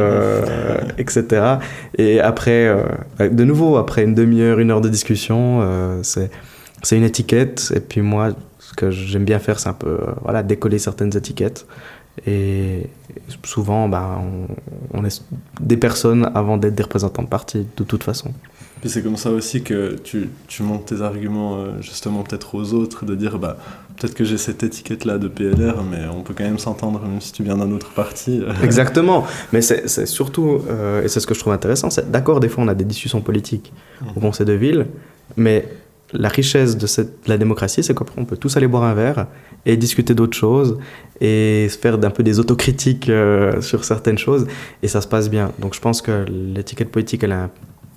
etc. Et après, de nouveau, après une demi-heure, 1 heure de discussion, c'est une étiquette. Et puis moi, ce que j'aime bien faire, c'est un peu décoller certaines étiquettes. Et souvent, on est des personnes avant d'être des représentants de parti, de toute façon. Puis c'est comme ça aussi que tu montes tes arguments justement peut-être aux autres, de dire peut-être que j'ai cette étiquette-là de PLR, mais on peut quand même s'entendre même si tu viens d'un autre parti. Exactement, mais c'est surtout, et c'est ce que je trouve intéressant, c'est d'accord, des fois on a des discussions politiques au conseil de ville, mais la richesse de la démocratie, c'est qu'après on peut tous aller boire un verre et discuter d'autres choses et se faire un peu des autocritiques sur certaines choses, et ça se passe bien. Donc je pense que l'étiquette politique, elle est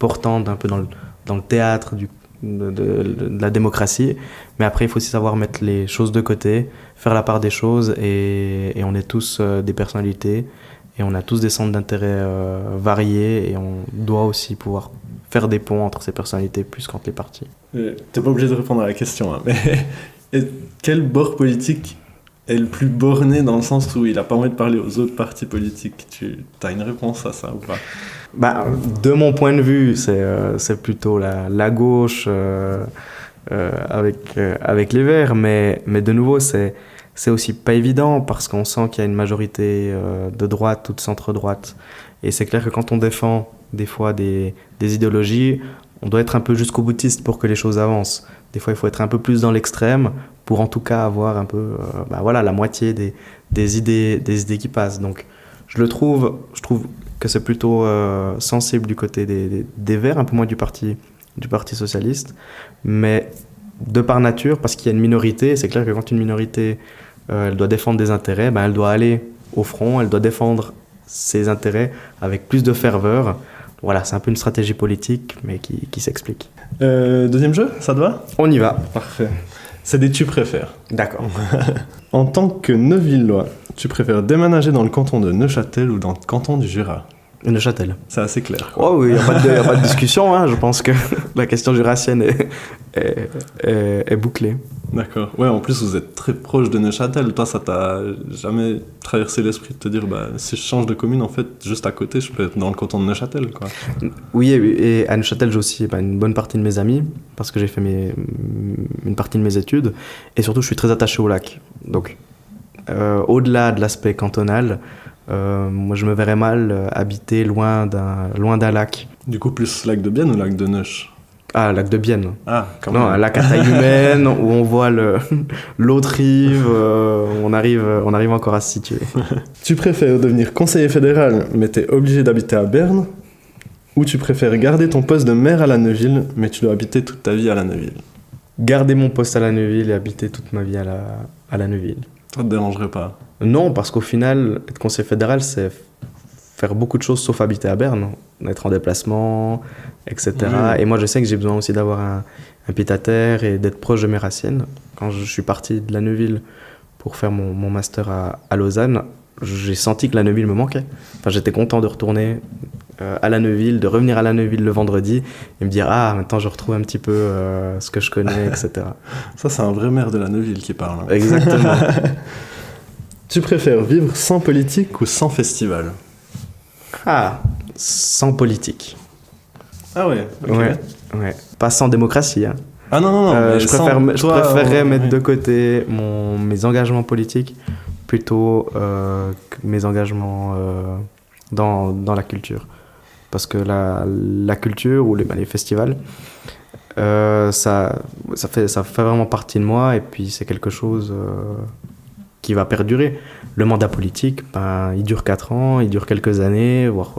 importante un peu dans le théâtre de la démocratie, mais après il faut aussi savoir mettre les choses de côté, faire la part des choses, et on est tous des personnalités et on a tous des centres d'intérêt variés, et on doit aussi pouvoir faire des ponts entre ces personnalités plus qu'entre les partis. T'es pas obligé de répondre à la question, hein, mais quel bord politique est le plus borné dans le sens où il a pas envie de parler aux autres partis politiques? Tu as une réponse à ça ou pas? De mon point de vue, c'est plutôt la gauche avec les Verts, mais de nouveau, c'est aussi pas évident parce qu'on sent qu'il y a une majorité de droite ou de centre-droite. Et c'est clair que quand on défend des fois des idéologies, on doit être un peu jusqu'au boutiste pour que les choses avancent. Des fois, il faut être un peu plus dans l'extrême pour en tout cas avoir un peu la moitié des idées qui passent. Donc, je trouve que c'est plutôt sensible du côté des Verts, un peu moins du Parti socialiste, mais de par nature, parce qu'il y a une minorité, c'est clair que quand une minorité elle doit défendre des intérêts, elle doit aller au front, elle doit défendre ses intérêts avec plus de ferveur. Voilà, c'est un peu une stratégie politique, mais qui s'explique. Deuxième jeu, ça te va? On y va. Parfait. C'est des tu préfères. D'accord. En tant que Neuvillois, tu préfères déménager dans le canton de Neuchâtel ou dans le canton du Jura? Neuchâtel. C'est assez clair, quoi. Oh oui, il n'y a pas de discussion. Hein. Je pense que la question jurassienne est bouclée. D'accord. Ouais, en plus, vous êtes très proche de Neuchâtel. Toi, ça t'a jamais traversé l'esprit de te dire, si je change de commune, en fait, juste à côté, je peux être dans le canton de Neuchâtel, quoi. Oui, et à Neuchâtel, j'ai aussi une bonne partie de mes amis, parce que j'ai fait une partie de mes études. Et surtout, je suis très attaché au lac. Donc, au-delà de l'aspect cantonal, moi, je me verrais mal habiter loin d'un lac. Du coup, plus lac de Bienne ou lac de Neuch? Ah, lac de Bienne. Ah, quand même. Non, un lac à taille humaine où on voit l'autre rive, on arrive encore à se situer. Tu préfères devenir conseiller fédéral, mais t'es obligé d'habiter à Berne, ou tu préfères garder ton poste de maire à La Neuville, mais tu dois habiter toute ta vie à La Neuville? Garder mon poste à La Neuville et habiter toute ma vie à La Neuville. Ça te dérangerait pas? Non, parce qu'au final, être conseiller fédéral, c'est faire beaucoup de choses sauf habiter à Berne, être en déplacement, etc. Oui. Et moi, je sais que j'ai besoin aussi d'avoir un pied-à-terre et d'être proche de mes racines. Quand je suis parti de La Neuville pour faire mon master à Lausanne, j'ai senti que La Neuville me manquait. Enfin, j'étais content de retourner à La Neuville, de revenir à La Neuville le vendredi et me dire « Ah, maintenant je retrouve un petit peu ce que je connais, etc. » Ça, c'est un vrai maire de La Neuville qui parle. Hein. Exactement. Tu préfères vivre sans politique ou sans festival? Ah, sans politique. Ah ouais, ok. Ouais. Pas sans démocratie. Hein. Ah non, je préférerais mettre de côté mes engagements politiques plutôt que mes engagements dans la culture. parce que la culture ou les festivals, ça fait vraiment partie de moi, et puis c'est quelque chose qui va perdurer. Le mandat politique, il dure 4 ans, il dure quelques années, voire,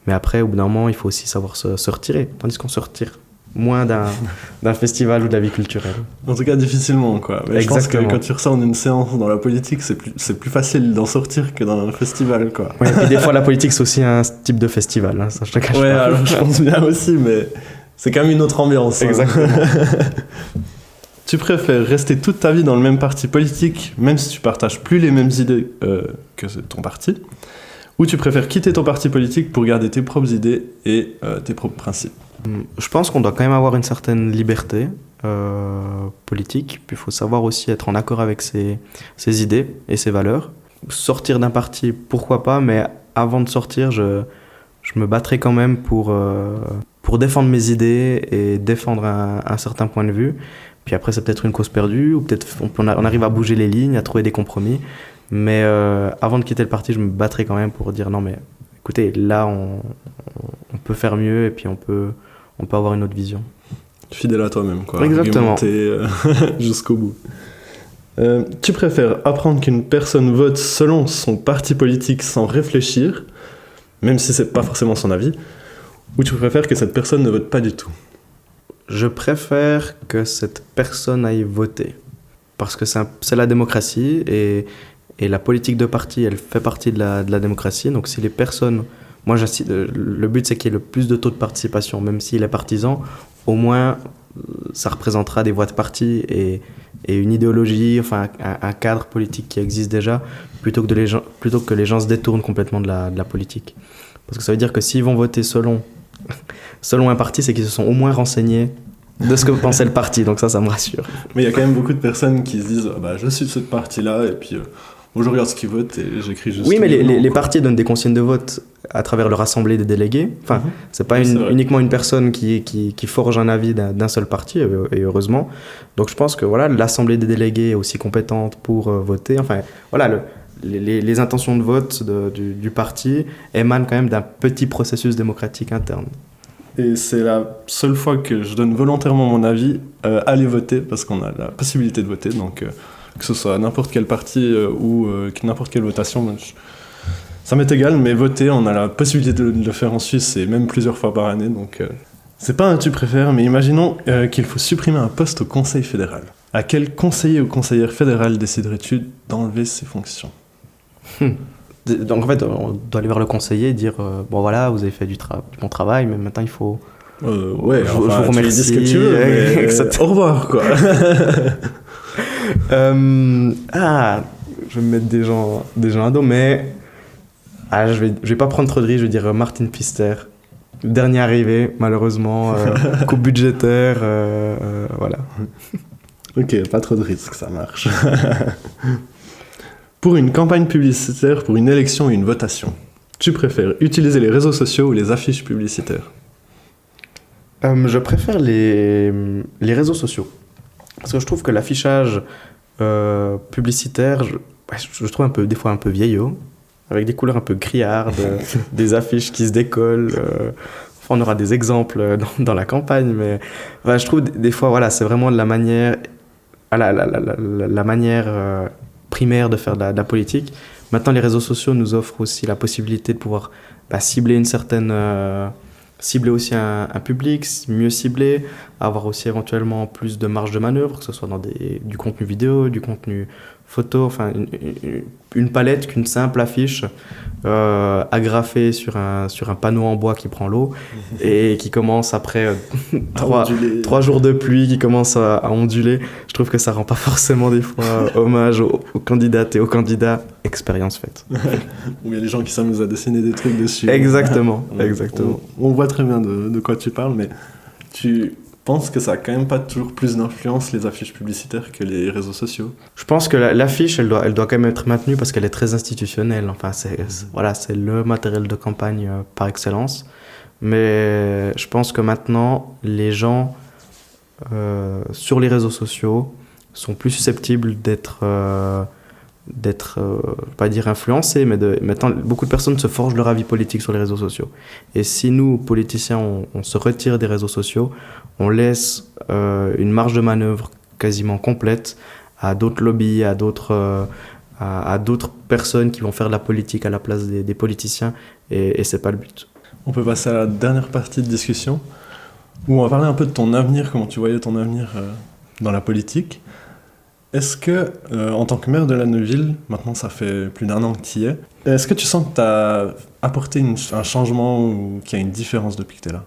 mais après, au bout d'un moment, il faut aussi savoir se retirer, tandis qu'on se retire moins d'un festival ou de la vie culturelle. En tout cas, difficilement, quoi. Mais je pense que quand tu ressors d'une séance dans la politique, c'est plus facile d'en sortir que dans un festival, quoi. Ouais, et puis des fois, la politique, c'est aussi un type de festival, hein, ça je te cache ouais, pas. alors je pense bien aussi, mais c'est quand même une autre ambiance. Exactement. Tu préfères rester toute ta vie dans le même parti politique, même si tu partages plus les mêmes idées que ton parti, ou tu préfères quitter ton parti politique pour garder tes propres idées et tes propres principes? Je pense qu'on doit quand même avoir une certaine liberté politique, puis il faut savoir aussi être en accord avec ses idées et ses valeurs. Sortir d'un parti, pourquoi pas, mais avant de sortir, je me battrai quand même pour défendre mes idées et défendre un certain point de vue. Puis après, c'est peut-être une cause perdue, ou peut-être on arrive à bouger les lignes, à trouver des compromis. Mais avant de quitter le parti, je me battrai quand même pour dire non, mais écoutez, là, on peut faire mieux, et puis on peut avoir une autre vision. Fidèle à toi-même, quoi. Exactement. Jusqu'au bout. Tu préfères apprendre qu'une personne vote selon son parti politique sans réfléchir, même si c'est pas forcément son avis, ou tu préfères que cette personne ne vote pas du tout? Je préfère que cette personne aille voter, parce que c'est la démocratie, et la politique de parti, elle fait partie de la démocratie. Donc si les personnes... Moi, le but, c'est qu'il y ait le plus de taux de participation, même s'il est partisan, au moins, ça représentera des voix de parti et une idéologie, enfin un cadre politique qui existe déjà, plutôt que les gens se détournent complètement de la politique. Parce que ça veut dire que s'ils vont voter selon un parti, c'est qu'ils se sont au moins renseignés de ce que pensait le parti, donc ça me rassure. Mais il y a quand même beaucoup de personnes qui se disent je suis de ce parti-là, et puis je regarde ce qu'ils votent et j'écris juste... Oui, mais les partis donnent des consignes de vote à travers leur assemblée des délégués. Enfin, c'est pas uniquement une personne qui forge un avis d'un seul parti, et heureusement. Donc je pense que voilà, l'assemblée des délégués est aussi compétente pour voter. Enfin, voilà, les intentions de vote du parti émanent quand même d'un petit processus démocratique interne. Et c'est la seule fois que je donne volontairement mon avis, aller voter, parce qu'on a la possibilité de voter, donc que ce soit n'importe quel parti ou n'importe quelle votation, ça m'est égal, mais voter, on a la possibilité de le faire en Suisse, et même plusieurs fois par année, donc c'est pas un tu préfères, mais imaginons qu'il faut supprimer un poste au Conseil fédéral. À quel conseiller ou conseillère fédéral déciderais-tu d'enlever ses fonctions? Donc en fait, on doit aller vers le conseiller et dire bon voilà, vous avez fait du bon travail, mais maintenant il faut... ouais, je vous remercie. Tu lui dis ce que tu veux, mais au revoir, quoi. Je vais me mettre des gens à dos, mais je vais pas prendre trop de risques, je vais dire Martin Pfister. Dernier arrivé, malheureusement, coupe budgétaire, voilà. Ok, pas trop de risques, ça marche. Pour une campagne publicitaire, pour une élection et une votation, tu préfères utiliser les réseaux sociaux ou les affiches publicitaires? Je préfère les réseaux sociaux. Parce que je trouve que l'affichage publicitaire, je trouve des fois un peu vieillot, avec des couleurs un peu criardes, des affiches qui se décollent. On aura des exemples dans la campagne, mais je trouve des fois, voilà, c'est vraiment de la manière, la manière primaire de faire de la politique. Maintenant, les réseaux sociaux nous offrent aussi la possibilité de pouvoir cibler cibler aussi un public, mieux cibler, avoir aussi éventuellement plus de marge de manœuvre, que ce soit dans du contenu vidéo, du contenu photo, enfin une palette qu'une simple affiche agrafée sur un panneau en bois qui prend l'eau et qui commence après 3 jours de pluie, qui commence à onduler. Je trouve que ça rend pas forcément des fois hommage aux candidates et aux candidats. Expérience faite. Où il y a des gens qui s'amusent à dessiner des trucs dessus. Exactement. On voit très bien de quoi tu parles, mais tu penses que ça a quand même pas toujours plus d'influence, les affiches publicitaires, que les réseaux sociaux? Je pense que l'affiche, elle doit quand même être maintenue parce qu'elle est très institutionnelle. Enfin, c'est le matériel de campagne par excellence. Mais je pense que maintenant, les gens sur les réseaux sociaux sont plus susceptibles d'être d'être, pas dire influencé, mais maintenant beaucoup de personnes se forgent leur avis politique sur les réseaux sociaux. Et si nous, politiciens, on se retire des réseaux sociaux, on laisse une marge de manœuvre quasiment complète à d'autres lobbies, à d'autres personnes qui vont faire de la politique à la place des politiciens, et c'est pas le but. On peut passer à la dernière partie de discussion, où on va parler un peu de ton avenir, comment tu voyais ton avenir dans la politique. Est-ce que, en tant que maire de la Neuville, maintenant ça fait plus d'1 an que tu y es, est-ce que tu sens que tu as apporté un changement ou qu'il y a une différence depuis que tu es là?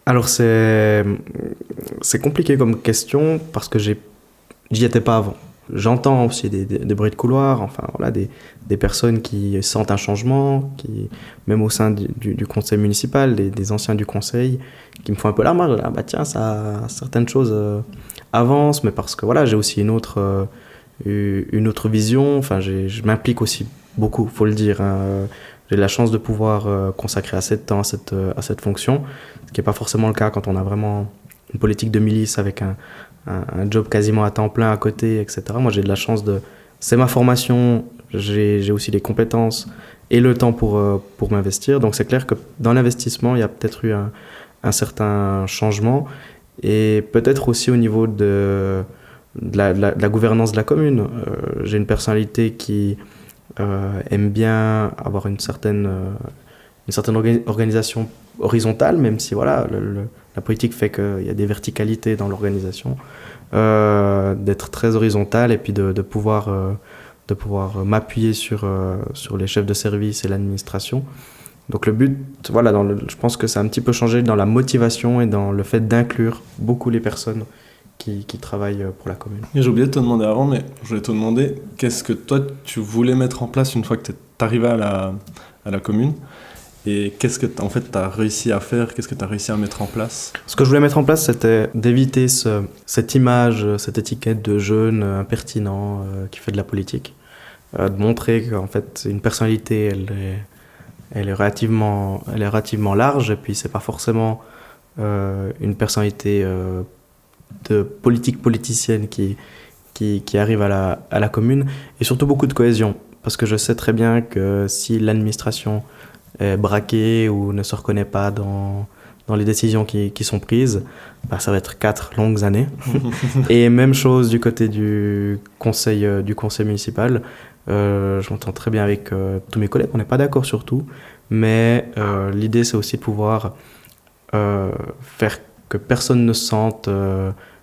Alors c'est compliqué comme question parce que j'y étais pas avant. J'entends aussi des bruits de couloir, enfin voilà, des personnes qui sentent un changement, même au sein du conseil municipal, des anciens du conseil, qui me font un peu la marge. Ah bah tiens, certaines choses avancent, mais parce que voilà, j'ai aussi une autre vision. Enfin, je m'implique aussi beaucoup, faut le dire, hein. J'ai la chance de pouvoir consacrer assez de temps à cette fonction, ce qui n'est pas forcément le cas quand on a vraiment une politique de milice avec un job quasiment à temps plein à côté, etc. Moi, j'ai de la chance c'est ma formation, j'ai aussi les compétences et le temps pour m'investir. Donc, c'est clair que dans l'investissement, il y a peut-être eu un certain changement, et peut-être aussi au niveau de la gouvernance de la commune. J'ai une personnalité qui aime bien avoir une certaine organisation horizontale, même si voilà, la politique fait qu'il y a des verticalités dans l'organisation, d'être très horizontale et puis de pouvoir m'appuyer sur les chefs de service et l'administration. Donc le but, voilà, je pense que ça a un petit peu changé dans la motivation et dans le fait d'inclure beaucoup les personnes qui travaillent pour la commune. Et j'ai oublié de te demander avant, mais je voulais te demander qu'est-ce que toi tu voulais mettre en place une fois que tu es arrivé à la commune, et qu'est-ce que en fait tu as réussi à faire, qu'est-ce que tu as réussi à mettre en place? Ce que je voulais mettre en place, c'était d'éviter cette image, cette étiquette de jeune impertinent qui fait de la politique, de montrer qu'en fait une personnalité elle est relativement large, et puis c'est pas forcément une personnalité de politicienne qui arrive à la commune, et surtout beaucoup de cohésion, parce que je sais très bien que si l'administration est braquée ou ne se reconnaît pas dans les décisions qui sont prises, bah, ça va être 4 longues années. Et même chose du côté du conseil municipal. Je m'entends très bien avec tous mes collègues, on n'est pas d'accord sur tout, mais l'idée c'est aussi de pouvoir faire que personne ne se sente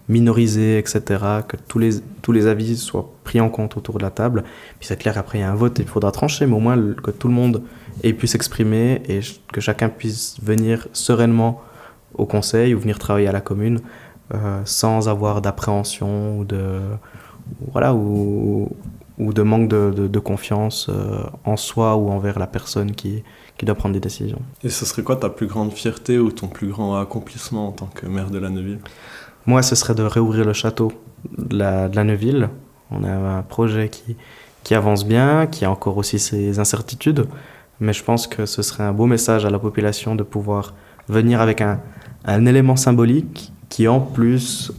minorisé, etc., que tous les avis soient pris en compte autour de la table. Puis c'est clair, après il y a un vote et il faudra trancher, mais au moins que tout le monde ait pu s'exprimer et que chacun puisse venir sereinement au conseil ou venir travailler à la commune sans avoir d'appréhension ou de manque de confiance en soi ou envers la personne qui doit prendre des décisions. Et ce serait quoi ta plus grande fierté ou ton plus grand accomplissement en tant que maire de la Neuville? Moi, ce serait de réouvrir le château de la Neuville. On a un projet qui avance bien, qui a encore aussi ses incertitudes, mais je pense que ce serait un beau message à la population de pouvoir venir avec un élément symbolique qui en plus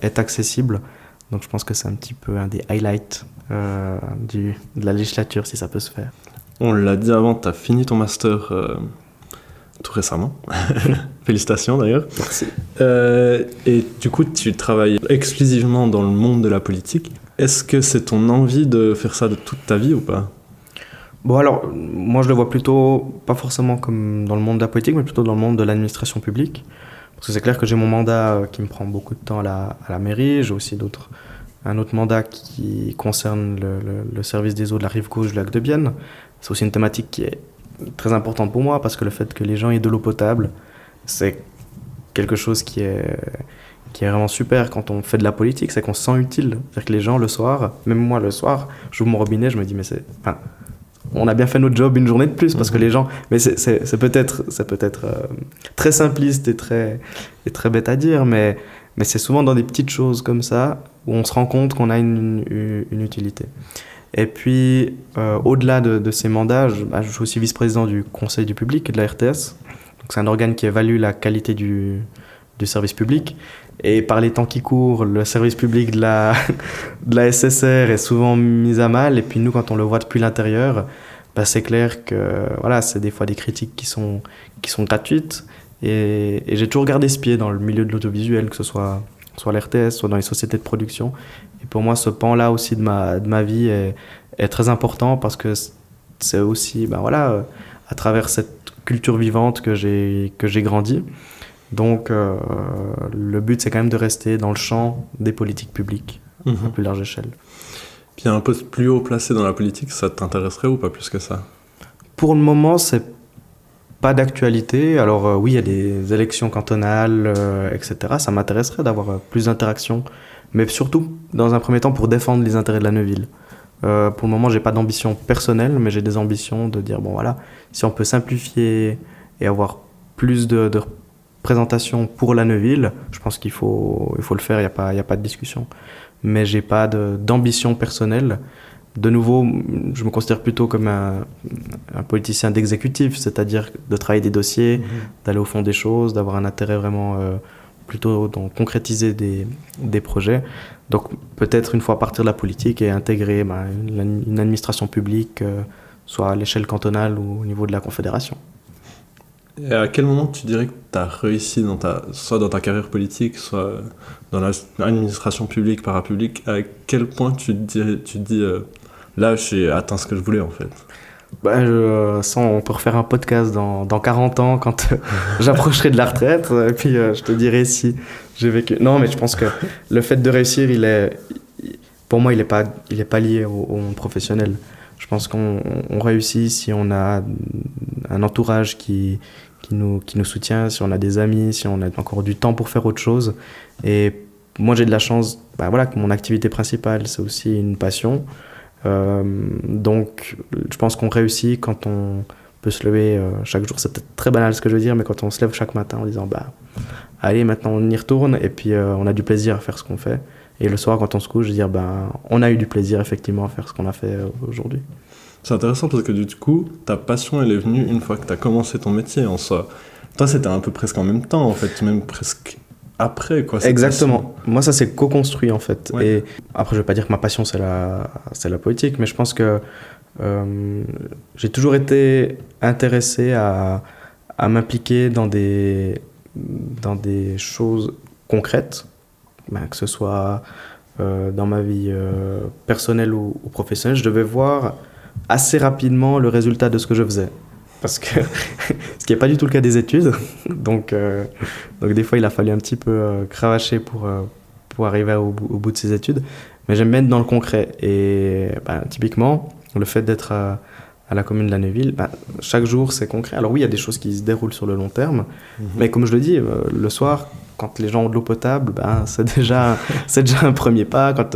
est accessible. Donc je pense que c'est un petit peu un des highlights de la législature, si ça peut se faire. On l'a dit avant, tu as fini ton master tout récemment. Félicitations d'ailleurs. Merci. Et du coup, tu travailles exclusivement dans le monde de la politique. Est-ce que c'est ton envie de faire ça de toute ta vie ou pas? Bon alors, moi je le vois plutôt, pas forcément comme dans le monde de la politique, mais plutôt dans le monde de l'administration publique. Parce que c'est clair que j'ai mon mandat qui me prend beaucoup de temps à la mairie. J'ai aussi un autre mandat qui concerne le service des eaux de la rive gauche du lac de Bienne. C'est aussi une thématique qui est très importante pour moi, parce que le fait que les gens aient de l'eau potable, c'est quelque chose qui est vraiment super quand on fait de la politique, c'est qu'on se sent utile. C'est-à-dire que les gens, le soir, même moi le soir, j'ouvre mon robinet, je me dis mais on a bien fait notre job une journée de plus, parce que les gens... Mais c'est peut-être très simpliste et très bête à dire, mais c'est souvent dans des petites choses comme ça où on se rend compte qu'on a une utilité. Et puis, au-delà de ces mandats, je suis aussi vice-président du Conseil du public et de la RTS. Donc, c'est un organe qui évalue la qualité du du service public. Et par les temps qui courent, le service public de la SSR est souvent mis à mal. Et puis nous, quand on le voit depuis l'intérieur, bah, c'est clair que voilà, c'est des fois des critiques qui sont gratuites. Et j'ai toujours gardé ce pied dans le milieu de l'audiovisuel, que ce soit l'RTS, soit dans les sociétés de production. Et pour moi, ce pan-là aussi de ma vie est très important parce que c'est aussi ben voilà, à travers cette culture vivante que j'ai grandi. Donc le but, c'est quand même de rester dans le champ des politiques publiques à plus large échelle. Puis un poste plus haut placé dans la politique, ça t'intéresserait ou pas plus que ça? Pour le moment, c'est pas d'actualité. Alors oui, il y a des élections cantonales, etc. Ça m'intéresserait d'avoir plus d'interactions, mais surtout, dans un premier temps, pour défendre les intérêts de la Neuville. Pour le moment, j'ai pas d'ambition personnelle, mais j'ai des ambitions de dire, bon voilà, si on peut simplifier et avoir plus de représentation pour la Neuville, je pense qu'il faut le faire, il y a pas de discussion. Mais j'ai pas d'ambition personnelle. De nouveau, je me considère plutôt comme un politicien d'exécutif, c'est-à-dire de travailler des dossiers, d'aller au fond des choses, d'avoir un intérêt vraiment plutôt dans concrétiser des projets. Donc peut-être une fois partir de la politique et intégrer une administration publique, soit à l'échelle cantonale ou au niveau de la Confédération. Et à quel moment tu dirais que tu as réussi soit dans ta carrière politique, soit dans l'administration publique, parapublique, à quel point tu te dis là j'ai atteint ce que je voulais en fait? On peut refaire un podcast dans 40 ans quand j'approcherai de la retraite, et puis je te dirai si j'ai vécu. Non, mais je pense que le fait de réussir, pour moi, il est pas lié au monde professionnel. Je pense qu'on réussit si on a un entourage qui nous soutient, si on a des amis, si on a encore du temps pour faire autre chose. Et moi, j'ai de la chance que mon activité principale, c'est aussi une passion. Donc, je pense qu'on réussit quand on peut se lever chaque jour. C'est peut-être très banal ce que je veux dire, mais quand on se lève chaque matin en disant allez, maintenant on y retourne, et puis on a du plaisir à faire ce qu'on fait. Et le soir, quand on se couche, je veux dire on a eu du plaisir effectivement à faire ce qu'on a fait aujourd'hui. C'est intéressant parce que du coup, ta passion, elle est venue une fois que tu as commencé ton métier en soi. Toi, c'était un peu presque en même temps, en fait, même presque après, quoi. Exactement. Passion. Moi, ça s'est co-construit, en fait. Ouais. Et après, je vais pas dire que ma passion, c'est la politique, mais je pense que j'ai toujours été intéressé à m'impliquer dans des choses concrètes, que ce soit dans ma vie personnelle ou professionnelle. Je devais voir assez rapidement le résultat de ce que je faisais. Parce que ce qui n'est pas du tout le cas des études. Donc des fois, il a fallu un petit peu cravacher pour arriver au bout de ses études. Mais j'aime bien être dans le concret. Et typiquement, le fait d'être à la commune de la Neuville, chaque jour, c'est concret. Alors oui, il y a des choses qui se déroulent sur le long terme. Mais comme je le dis, le soir, quand les gens ont de l'eau potable, c'est déjà un premier pas. Quand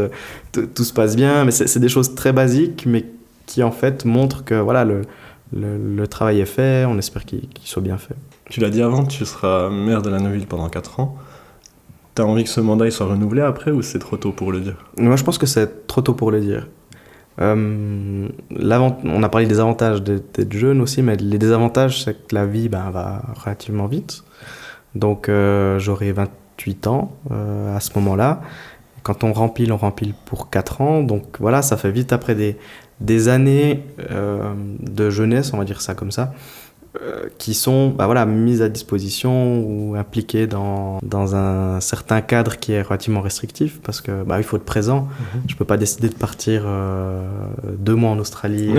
tout se passe bien. Mais c'est des choses très basiques, mais qui en fait montrent que voilà, le travail est fait, on espère qu'il soit bien fait. Tu l'as dit avant, tu seras maire de la Neuville pendant 4 ans. T'as envie que ce mandat il soit renouvelé après ou c'est trop tôt pour le dire? Moi je pense que c'est trop tôt pour le dire. On a parlé des avantages d'être jeune aussi, mais les désavantages c'est que la vie va relativement vite. Donc j'aurai 28 ans à ce moment-là. Quand on rempile pour 4 ans. Donc voilà, ça fait vite après des années de jeunesse, on va dire ça comme ça, qui sont mises à disposition ou impliquées dans un certain cadre qui est relativement restrictif parce que il faut être présent. Je peux pas décider de partir 2 mois en Australie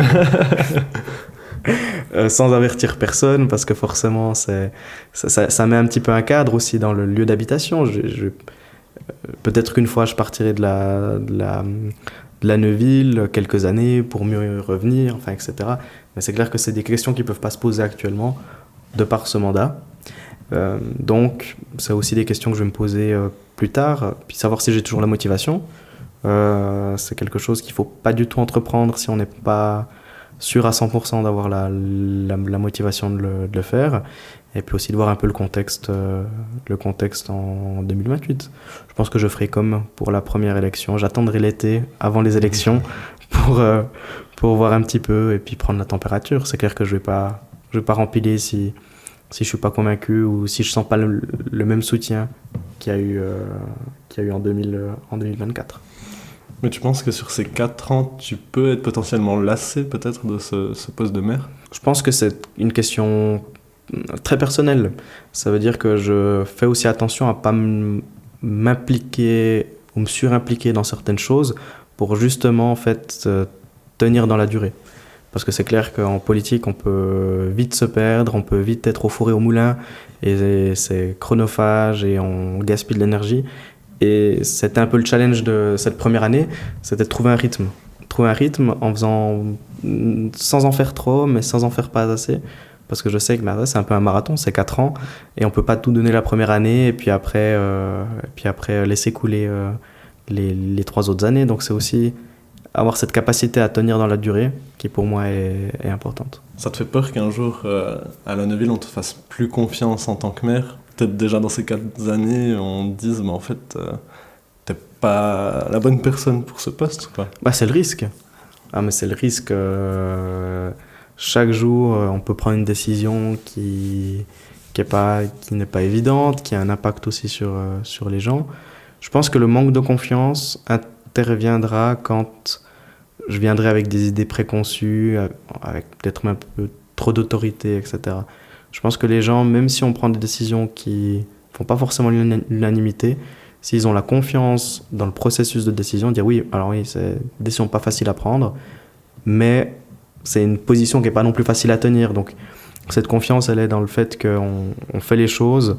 sans avertir personne parce que forcément ça met un petit peu un cadre aussi dans le lieu d'habitation. Peut-être qu'une fois je partirai de la Neuville quelques années pour mieux revenir, etc. Mais c'est clair que c'est des questions qui ne peuvent pas se poser actuellement de par ce mandat. Donc, c'est aussi des questions que je vais me poser plus tard, puis savoir si j'ai toujours la motivation. C'est quelque chose qu'il ne faut pas du tout entreprendre si on n'est pas sûr à 100% d'avoir la motivation de le faire. Et puis aussi de voir un peu le contexte en 2028. Je pense que je ferai comme pour la première élection. J'attendrai l'été avant les élections pour voir un petit peu et puis prendre la température. C'est clair que je vais pas rempiler si si je suis pas convaincu ou si je sens pas le même soutien qu'il y a eu, en 2024. Mais tu penses que sur ces 4 ans, tu peux être potentiellement lassé peut-être de ce poste de maire? Je pense que c'est une question très personnelle. Ça veut dire que je fais aussi attention à pas m'impliquer ou me surimpliquer dans certaines choses pour justement en fait tenir dans la durée. Parce que c'est clair qu'en politique, on peut vite se perdre, on peut vite être au four et au moulin, et c'est chronophage et on gaspille de l'énergie. Et c'était un peu le challenge de cette première année, c'était de trouver un rythme. Trouver un rythme en faisant, sans en faire trop, mais sans en faire pas assez. Parce que je sais que c'est un peu un marathon, c'est 4 ans, et on peut pas tout donner la première année, et puis après laisser couler les 3 autres années. Donc c'est aussi avoir cette capacité à tenir dans la durée, qui pour moi est importante. Ça te fait peur qu'un jour, à La Neuville, on te fasse plus confiance en tant que maire? Peut-être déjà dans ces 4 années, on te dise, mais en fait, t'es pas la bonne personne pour ce poste, quoi. C'est le risque. Mais c'est le risque. Chaque jour, on peut prendre une décision qui n'est pas évidente, qui a un impact aussi sur les gens. Je pense que le manque de confiance interviendra quand je viendrai avec des idées préconçues, avec peut-être un peu trop d'autorité, etc. Je pense que les gens, même si on prend des décisions qui font pas forcément l'unanimité, s'ils ont la confiance dans le processus de décision, dire oui, alors oui, c'est une décision pas facile à prendre, mais c'est une position qui est pas non plus facile à tenir. Donc cette confiance, elle est dans le fait qu'on fait les choses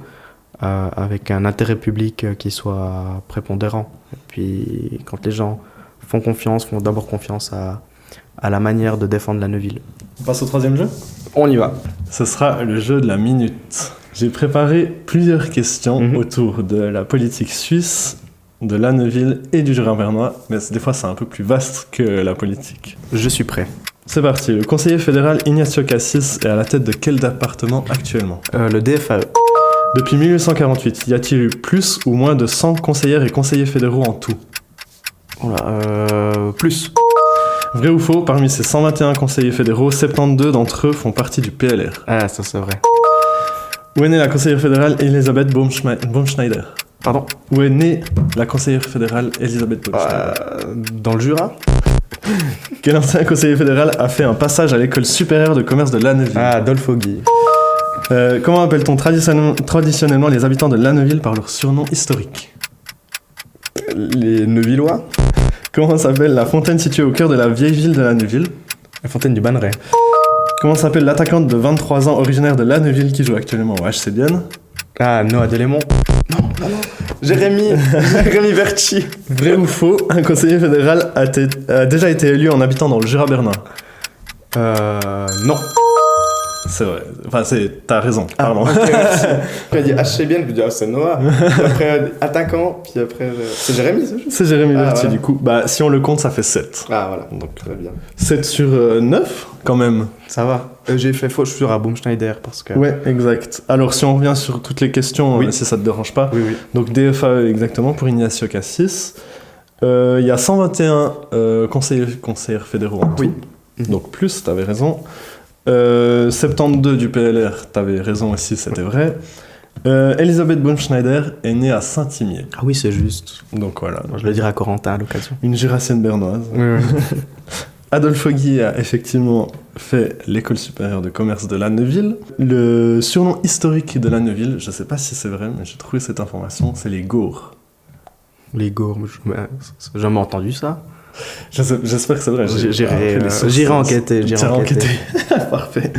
avec un intérêt public qui soit prépondérant. Et puis quand les gens font d'abord confiance à la manière de défendre la Neuville. On passe au 3e jeu? On y va. Ce sera le jeu de la minute. J'ai préparé plusieurs questions autour de la politique suisse, de La Neuville et du Jura bernois, mais des fois c'est un peu plus vaste que la politique. Je suis prêt. C'est parti. Le conseiller fédéral Ignacio Cassis est à la tête de quel département actuellement? Le DFAE. Depuis 1848, y a-t-il eu plus ou moins de 100 conseillères et conseillers fédéraux en tout? Plus. Vrai ou faux, parmi ces 121 conseillers fédéraux, 72 d'entre eux font partie du PLR. Ah, ça c'est vrai. Où est née la conseillère fédérale Elisabeth Baumschneider? Pardon? Où est née la conseillère fédérale Elisabeth Baumschneider? Dans le Jura? Quel ancien conseiller fédéral a fait un passage à l'école supérieure de commerce de La Neuville? Adolphe Guy. Comment appelle-t-on traditionnellement les habitants de La Neuville par leur surnom historique? Les Neuvillois? Comment s'appelle la fontaine située au cœur de la vieille ville de La Neuville? La fontaine du Banneret. Comment s'appelle l'attaquante de 23 ans originaire de La Neuville qui joue actuellement au HC Bienne? Noah Delémont. Non. Jérémy Verchi. Vrai ou faux, un conseiller fédéral a déjà été élu en habitant dans le Jura bernois? Non. C'est vrai. Enfin, t'as raison. Pardon. Okay, merci. Après, il dit HC Bienne, je dis c'est Noah. Puis après, attaquant, puis après, c'est Jérémy, ça? C'est Jérémy Verti, voilà. Du coup. Si on le compte, ça fait 7. Voilà. Donc, très bien. 7 sur 9, quand même. Ça va. J'ai fait faux, je suis sur à Baumschneider parce que... Ouais, exact. Alors, si on revient sur toutes les questions, si ça te dérange pas. Oui. Donc, DFAE, exactement, pour Ignacio Cassis. Il y a 121 conseillères fédéraux en tout. Oui. Donc, plus, t'avais raison. 72 du PLR, t'avais raison aussi, c'était vrai. Elisabeth Baumschneider est née à Saint-Imier. Ah oui, c'est juste. Donc voilà. Je le dirai à Corentin à l'occasion. Une jurassienne bernoise. Oui. Adolphe Guy a effectivement fait l'école supérieure de commerce de La Neuville. Le surnom historique de La Neuville, je sais pas si c'est vrai, mais j'ai trouvé cette information, c'est les Gaures. Les Gaures, j'ai jamais entendu ça. J'espère que c'est vrai. J'irai enquêter. Parfait.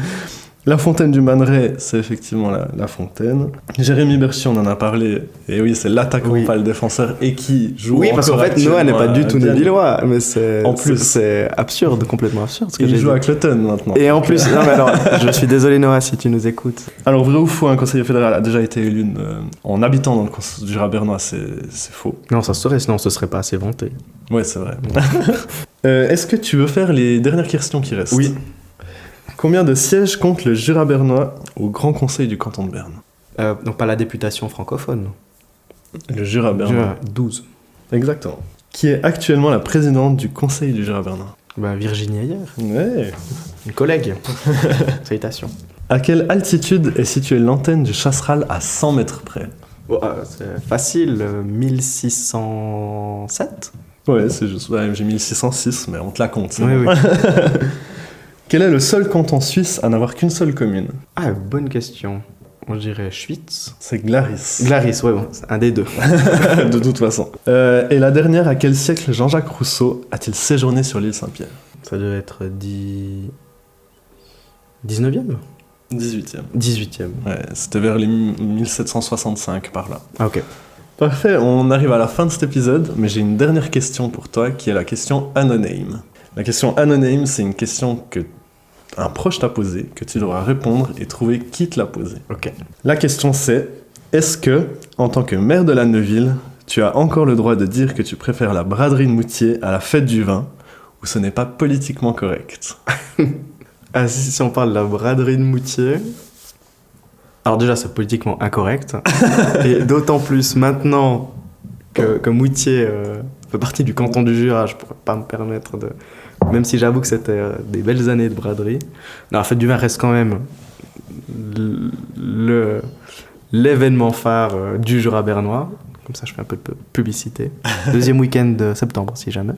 La fontaine du Banneret, c'est effectivement la fontaine. Jérémy Berchi, on en a parlé. Et oui, c'est l'attaquant, pas le défenseur, et qui joue. Oui, parce qu'en fait, Noah n'est pas du tout neuvillois. Mais c'est absurde, complètement absurde. Il joue à Cloton maintenant. Et en plus, non, mais alors, je suis désolé, Noah, si tu nous écoutes. Alors, vrai ou faux, un conseiller fédéral a déjà été élu en habitant dans le conseil du Jura bernois, c'est faux. Non, ça serait, sinon ce serait pas assez vanté. Ouais, c'est vrai. Est-ce que tu veux faire les dernières questions qui restent? Oui. Combien de sièges compte le Jura bernois au Grand Conseil du canton de Berne? Donc pas la députation francophone. Le Jura bernois. 12. Exactement. Qui est actuellement la présidente du Conseil du Jura bernois? Virginie Ayer. Ouais. Une collègue. Salutations. À quelle altitude est située l'antenne du Chasseral à 100 mètres près? Oh, c'est facile, 1607. Ouais, c'est juste. Ouais, j'ai 1606, mais on te la compte. C'est Oui, bon. oui. Quel est le seul canton suisse à n'avoir qu'une seule commune? Ah, bonne question. Moi, je dirais Schwytz. C'est Glaris. Glaris, ouais, bon, c'est un des deux. De toute façon. Et la dernière, à quel siècle Jean-Jacques Rousseau a-t-il séjourné sur l'île Saint-Pierre? Ça devait être 19e 18e. 18e. Ouais, c'était vers les 1765 par là. Ah, ok. Parfait, on arrive à la fin de cet épisode, mais j'ai une dernière question pour toi qui est la question Anoname. La question Anoname, c'est une question que un proche t'a posée, que tu devras répondre et trouver qui te l'a posée. Ok. La question c'est, est-ce que, en tant que maire de la Neuville, tu as encore le droit de dire que tu préfères la braderie de Moutier à la fête du vin, ou ce n'est pas politiquement correct? Ah, si on parle de la braderie de Moutier... Alors déjà, c'est politiquement incorrect. Et d'autant plus maintenant que Moutier fait partie du canton du Jura, je pourrais pas me permettre de... Même si j'avoue que c'était des belles années de braderie. Non, la fête du vin reste quand même l'événement phare du Jura bernois. Comme ça, je fais un peu de publicité. Deuxième week-end de septembre, si jamais.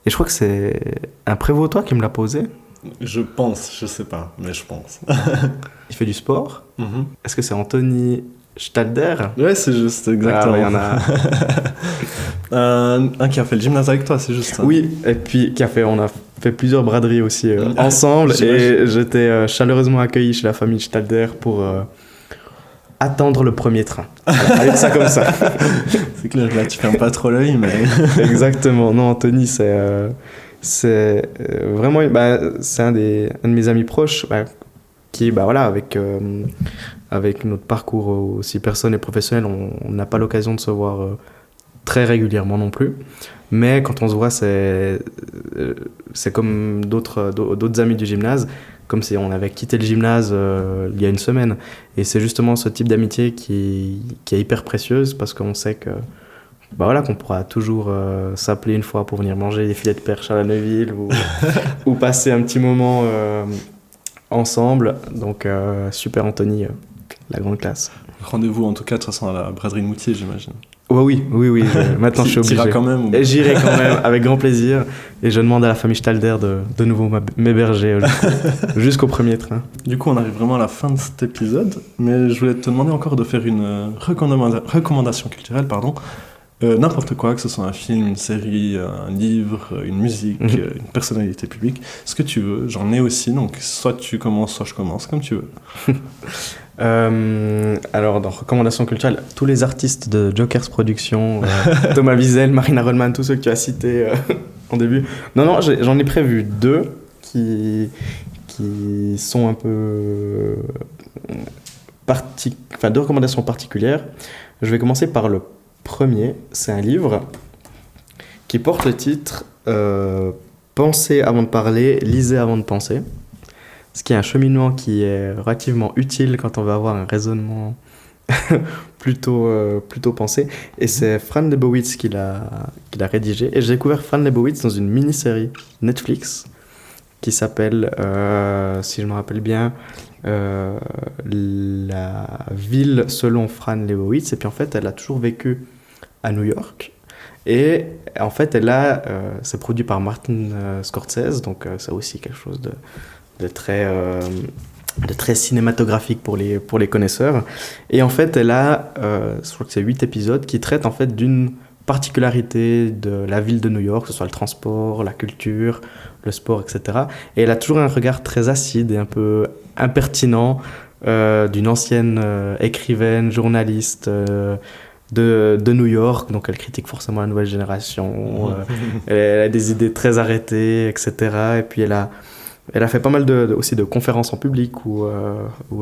Et je crois que c'est un prévôtois qui me l'a posé. Je pense, je sais pas, mais je pense. Il fait du sport. Est-ce que c'est Anthony Stalder? Ouais, c'est juste, exactement. Ah, il y en a un qui a fait le gymnase avec toi, c'est juste ça. Oui, et puis on a fait plusieurs braderies aussi ensemble. Et j'étais chaleureusement accueilli chez la famille Stalder pour attendre le premier train. Allez, ça comme ça. C'est clair, là tu fermes pas trop l'œil, mais... Exactement. Non, Anthony, c'est vraiment... c'est un de mes amis proches qui, voilà, avec notre parcours aussi personnel et professionnel, on n'a pas l'occasion de se voir très régulièrement non plus. Mais quand on se voit, c'est comme d'autres amis du gymnase, comme si on avait quitté le gymnase il y a une semaine. Et c'est justement ce type d'amitié qui est hyper précieuse, parce qu'on sait que voilà, qu'on pourra toujours s'appeler une fois pour venir manger des filets de perche à la Neuville ou passer un petit moment ensemble. Donc super Anthony, la grande classe. Rendez-vous en tout cas de toute façon à la braderie de Moutier, j'imagine. Oui, maintenant je suis obligé. T'iras quand même Et j'irai quand même, avec grand plaisir. Et je demande à la famille Stalder de nouveau m'héberger jusqu'au premier train. Du coup, on arrive vraiment à la fin de cet épisode, mais je voulais te demander encore de faire une recommandation culturelle, n'importe quoi, que ce soit un film, une série, un livre, une musique, une personnalité publique, ce que tu veux. J'en ai aussi, donc soit tu commences, soit je commence, comme tu veux. Alors, dans recommandation culturelle, tous les artistes de Jokers Productions, Thomas Wiesel, Marina Rollman, tous ceux que tu as cités en début. Non, j'en ai prévu deux qui sont un peu deux recommandations particulières. Je vais commencer par le premier. C'est un livre qui porte le titre Pensez avant de parler, lisez avant de penser. Ce qui est un cheminement qui est relativement utile quand on veut avoir un raisonnement plutôt pensé. Et c'est Fran Lebowitz qui l'a rédigé. Et j'ai découvert Fran Lebowitz dans une mini-série Netflix qui s'appelle, si je me rappelle bien, La ville selon Fran Lebowitz. Et puis en fait, elle a toujours vécu à New York. Et en fait, c'est produit par Martin Scorsese. Donc c'est aussi quelque chose de très cinématographique pour les connaisseurs. Et en fait, elle a, je crois que c'est 8 épisodes qui traitent en fait d'une particularité de la ville de New York, que ce soit le transport, la culture, le sport, etc. Et elle a toujours un regard très acide et un peu impertinent d'une ancienne écrivaine, journaliste de New York. Donc elle critique forcément la nouvelle génération. Elle a des idées très arrêtées, etc. Et puis elle a fait pas mal aussi de conférences en public où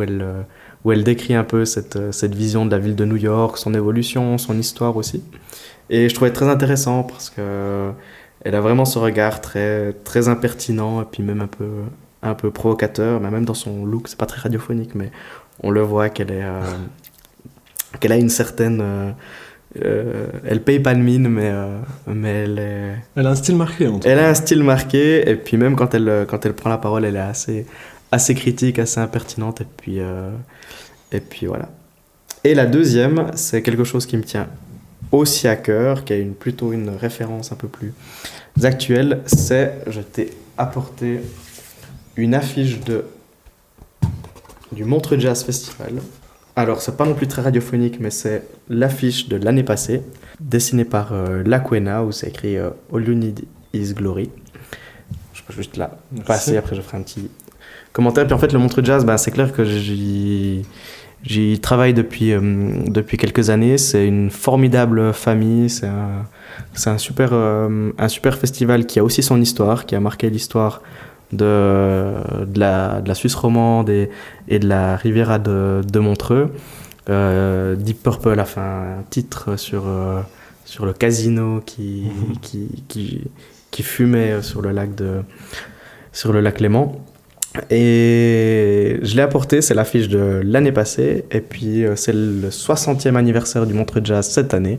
elle décrit un peu cette vision de la ville de New York, son évolution, son histoire aussi. Et je trouvais très intéressant parce qu'elle a vraiment ce regard très, très impertinent et puis même un peu provocateur, mais même dans son look. C'est pas très radiophonique, mais on le voit qu'elle a une certaine... elle paye pas de mine, mais elle a un style marqué, en tout cas. Elle a un style marqué, et puis même quand elle prend la parole, elle est assez assez critique, assez impertinente, et puis voilà. Et la deuxième, c'est quelque chose qui me tient aussi à cœur, qui a plutôt une référence un peu plus actuelle, je t'ai apporté une affiche du Montreux Jazz Festival. Alors, c'est pas non plus très radiophonique, mais c'est l'affiche de l'année passée, dessinée par Laquena, où c'est écrit All You Need Is Glory. Je peux juste la passer, après je ferai un petit commentaire. Puis en fait, le Montreux Jazz, c'est clair que j'y travaille depuis quelques années. C'est une formidable famille. C'est un super festival qui a aussi son histoire, qui a marqué l'histoire de la Suisse romande et de la Riviera de Montreux. Deep Purple a fait un titre sur le casino qui fumait sur le lac Léman. Et je l'ai apporté, c'est l'affiche de l'année passée, et puis c'est le 60e anniversaire du Montreux Jazz cette année.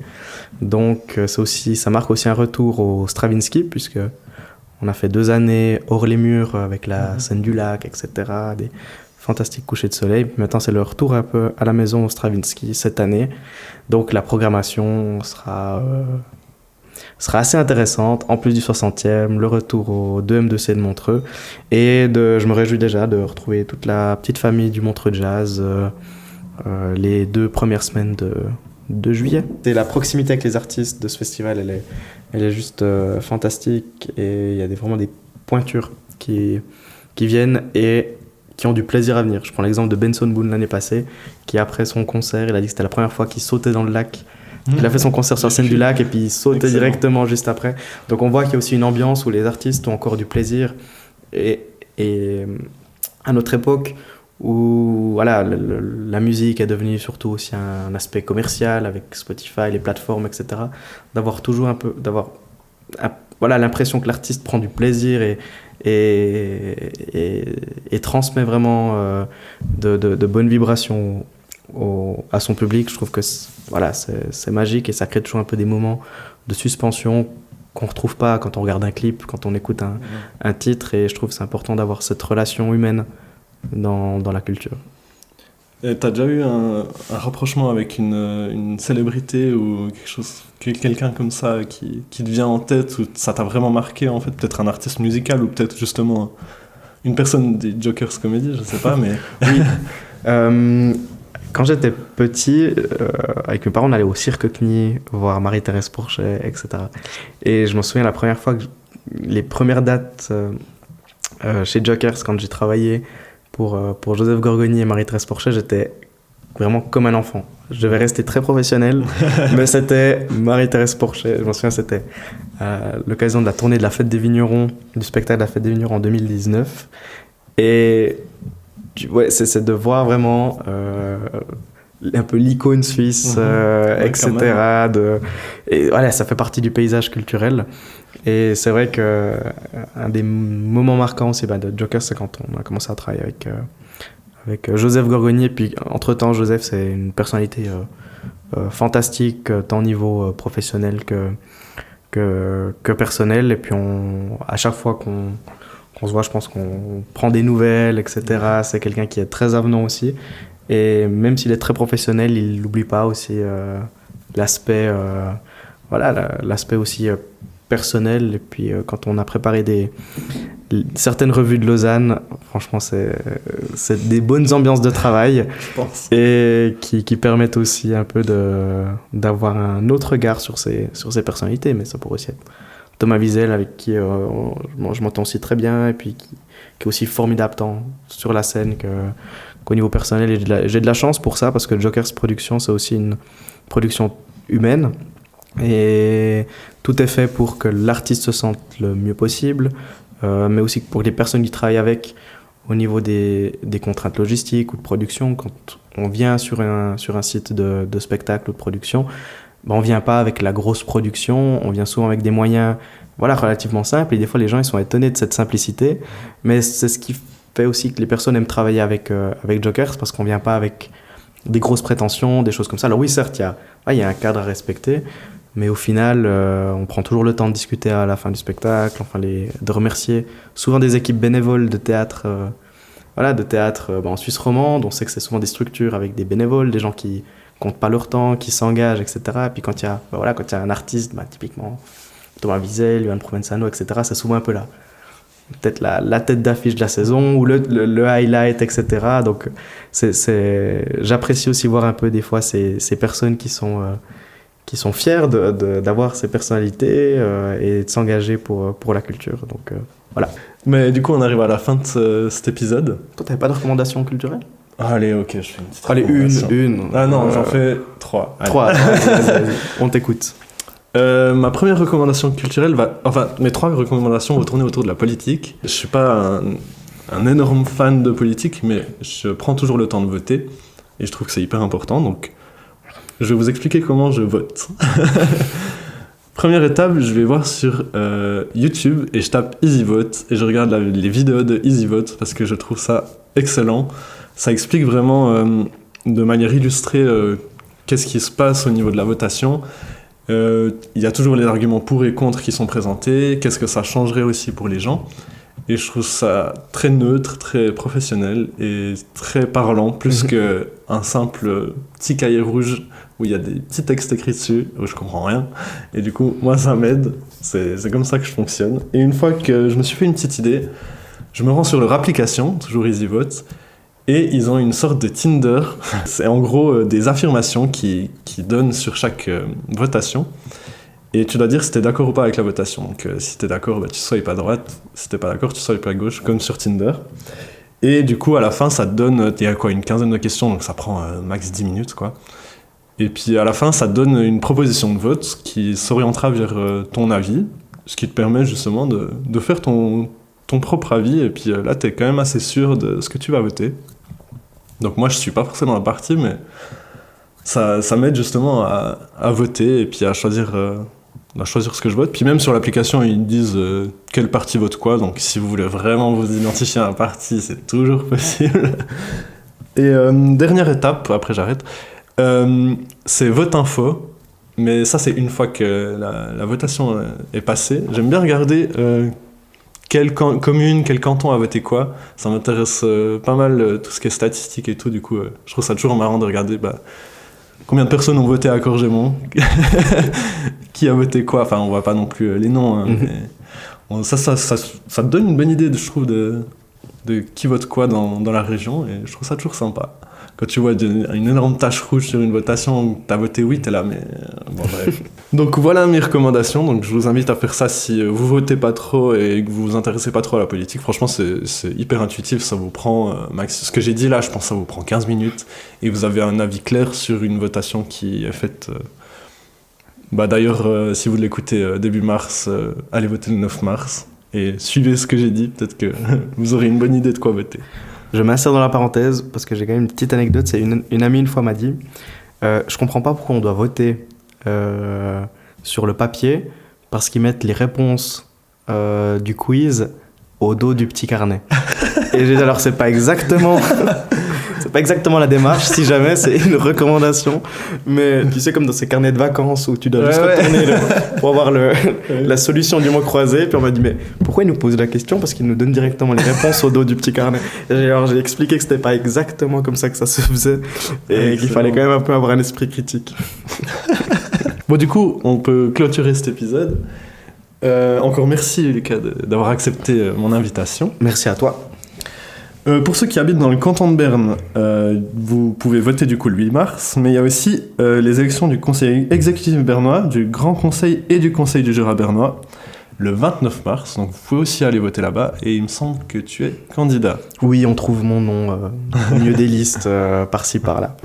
Donc ça marque aussi un retour au Stravinsky, puisque on a fait 2 années hors les murs avec la scène du lac, etc. Des fantastiques couchers de soleil. Puis maintenant, c'est le retour un peu à la maison au Stravinsky cette année. Donc la programmation sera assez intéressante. En plus du 60e, le retour au 2M2C de Montreux. Et je me réjouis déjà de retrouver toute la petite famille du Montreux Jazz les 2 premières semaines de juillet. Et la proximité avec les artistes de ce festival, elle est juste fantastique, et il y a vraiment des pointures qui viennent et qui ont du plaisir à venir. Je prends l'exemple de Benson Boone l'année passée, qui après son concert, il a dit que c'était la première fois qu'il sautait dans le lac. Il a fait son concert sur la scène du lac et puis il sautait directement juste après. Donc on voit qu'il y a aussi une ambiance où les artistes ont encore du plaisir, et à notre époque où voilà, la musique est devenue surtout aussi un aspect commercial avec Spotify, les plateformes, etc. D'avoir toujours l'impression que l'artiste prend du plaisir et transmet vraiment de bonnes vibrations à son public. Je trouve que c'est magique, et ça crée toujours un peu des moments de suspension qu'on ne retrouve pas quand on regarde un clip, quand on écoute un titre, et je trouve que c'est important d'avoir cette relation humaine dans la culture. Et t'as déjà eu un rapprochement avec une célébrité ou quelqu'un comme ça qui te vient en tête, ou ça t'a vraiment marqué en fait, peut-être un artiste musical ou peut-être justement une personne des Jokers Comedy, je sais pas, mais... Oui. Quand j'étais petit, avec mes parents, on allait au Cirque CNI voir Marie-Thérèse Pourchet, etc. Et je me souviens la première fois les premières dates chez Jokers, quand j'ai travaillé pour Joseph Gorgoni et Marie-Thérèse Pourchet, j'étais vraiment comme un enfant. Je devais rester très professionnel, mais c'était Marie-Thérèse Pourchet. Je me souviens, c'était l'occasion de la tournée de la Fête des Vignerons, du spectacle de la Fête des Vignerons en 2019. Et c'est de voir vraiment un peu l'icône suisse, etc. Et voilà, ça fait partie du paysage culturel. Et c'est vrai qu'un des moments marquants aussi de Jokers, c'est quand on a commencé à travailler avec Joseph Gorgoni. Et puis, entre-temps, Joseph, c'est une personnalité fantastique, tant au niveau professionnel que personnel. Et puis, à chaque fois qu'on se voit, je pense qu'on prend des nouvelles, etc. C'est quelqu'un qui est très avenant aussi. Et même s'il est très professionnel, il n'oublie pas aussi l'aspect aussi personnel. Et puis quand on a préparé certaines revues de Lausanne, franchement, c'est des bonnes ambiances de travail, je pense, et qui permettent aussi un peu d'avoir un autre regard sur ces personnalités. Mais ça pourrait aussi être Thomas Wiesel, avec qui je m'entends aussi très bien, et puis qui est aussi formidable tant sur la scène qu'au niveau personnel. Et j'ai de la chance pour ça, parce que Jokers Production, c'est aussi une production humaine, et tout est fait pour que l'artiste se sente le mieux possible, mais aussi pour les personnes qui travaillent avec, au niveau des contraintes logistiques ou de production. Quand on vient sur un site de spectacle ou de production, on ne vient pas avec la grosse production, on vient souvent avec des moyens relativement simples, et des fois les gens ils sont étonnés de cette simplicité, mais c'est ce qui fait aussi que les personnes aiment travailler avec Jokers, parce qu'on ne vient pas avec des grosses prétentions, des choses comme ça. Alors oui, certes, il y a un cadre à respecter, mais au final, on prend toujours le temps de discuter à la fin du spectacle, de remercier souvent des équipes bénévoles de théâtre de théâtre en Suisse romande. On sait que c'est souvent des structures avec des bénévoles, des gens qui comptent pas leur temps, qui s'engagent, etc. Et puis quand il y a un artiste, typiquement Thomas Wiesel, Johan Provenzano, etc., c'est souvent un peu peut-être la tête d'affiche de la saison ou le highlight, etc. Donc j'apprécie aussi voir un peu des fois ces personnes qui sont fiers d'avoir ces personnalités et de s'engager pour la culture. Donc voilà. Mais du coup, on arrive à la fin de cet épisode. Toi, t'avais pas de recommandations culturelles ? Allez, ok, je fais une petite Allez, recommandation. une. Ah non, j'en fais 3. Allez. 3, vas-y. On t'écoute. Ma première recommandation culturelle mes 3 recommandations vont tourner autour de la politique. Je suis pas un énorme fan de politique, mais je prends toujours le temps de voter et je trouve que c'est hyper important. Donc, je vais vous expliquer comment je vote. Première étape, je vais voir sur YouTube et je tape EasyVote et je regarde les vidéos de EasyVote parce que je trouve ça excellent. Ça explique vraiment de manière illustrée qu'est-ce qui se passe au niveau de la votation. Il y a toujours les arguments pour et contre qui sont présentés, qu'est-ce que ça changerait aussi pour les gens. Et je trouve ça très neutre, très professionnel et très parlant, plus qu'un simple petit cahier rouge où il y a des petits textes écrits dessus, où je comprends rien. Et du coup, moi, ça m'aide. C'est comme ça que je fonctionne. Et une fois que je me suis fait une petite idée, je me rends sur leur application, toujours EasyVote, et ils ont une sorte de Tinder. C'est en gros des affirmations qui donnent sur chaque votation. Et tu dois dire si t'es d'accord ou pas avec la votation. Donc si t'es d'accord, tu swipes à droite. Si t'es pas d'accord, tu swipes à gauche, comme sur Tinder. Et du coup, à la fin, ça te donne... Il y a une quinzaine de questions, donc ça prend max 10 minutes, quoi. Et puis à la fin, ça te donne une proposition de vote qui s'orientera vers ton avis, ce qui te permet justement de faire ton propre avis. Et puis là, t'es quand même assez sûr de ce que tu vas voter. Donc moi, je suis pas forcément dans la partie, mais ça m'aide justement à voter et puis à choisir ce que je vote. Puis même sur l'application, ils disent quel parti vote quoi. Donc si vous voulez vraiment vous identifier à un parti, c'est toujours possible. Et dernière étape, après j'arrête, c'est Vote Info. Mais ça, c'est une fois que la votation est passée. J'aime bien regarder quelle commune, quel canton a voté quoi. Ça m'intéresse pas mal, tout ce qui est statistique et tout. Du coup, je trouve ça toujours marrant de regarder combien de personnes ont voté à Corgémont, qui a voté quoi. Enfin, on voit pas non plus les noms. Hein, mais ça te donne une bonne idée, je trouve, de qui vote quoi dans la région. Et je trouve ça toujours sympa. Quand tu vois une énorme tache rouge sur une votation où t'as voté oui, t'es là, mais bon, bref. Donc voilà mes recommandations. Donc je vous invite à faire ça si vous votez pas trop et que vous vous intéressez pas trop à la politique. Franchement, c'est hyper intuitif. Ça vous prend, max, ce que j'ai dit là, je pense que ça vous prend 15 minutes et vous avez un avis clair sur une votation qui est faite. D'ailleurs, si vous l'écoutez début mars, allez voter le 9 mars et suivez ce que j'ai dit. Peut-être que vous aurez une bonne idée de quoi voter. Je m'insère dans la parenthèse parce que j'ai quand même une petite anecdote. C'est une amie une fois m'a dit je comprends pas pourquoi on doit voter sur le papier parce qu'ils mettent les réponses du quiz au dos du petit carnet. Et j'ai dit alors c'est pas exactement la démarche, si jamais c'est une recommandation, mais tu sais comme dans ces carnets de vacances où tu dois juste retourner pour avoir la solution du mot croisé. Puis on m'a dit mais pourquoi ils nous posent la question parce qu'ils nous donnent directement les réponses au dos du petit carnet. Et alors j'ai expliqué que c'était pas exactement comme ça que ça se faisait et qu'il fallait quand même un peu avoir un esprit critique. Bon, du coup on peut clôturer cet épisode. Encore merci Lucas d'avoir accepté mon invitation. Merci à toi. Pour ceux qui habitent dans le canton de Berne, vous pouvez voter du coup le 8 mars, mais il y a aussi les élections du conseil exécutif bernois, du Grand Conseil et du Conseil du Jura bernois, le 29 mars, donc vous pouvez aussi aller voter là-bas, et il me semble que tu es candidat. Oui, on trouve mon nom au milieu des listes, par-ci, par-là.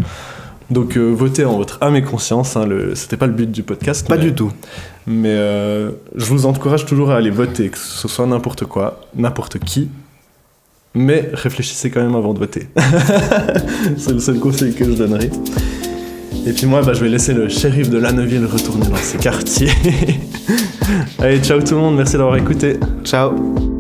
Donc votez en votre âme et conscience, hein, c'était pas le but du podcast. Pas du tout. Mais je vous encourage toujours à aller voter, que ce soit n'importe quoi, n'importe qui, mais réfléchissez quand même avant de voter. C'est le seul conseil que je donnerai. Et puis moi, je vais laisser le shérif de Lanneuville retourner dans ses quartiers. Allez, ciao tout le monde, merci d'avoir écouté. Ciao.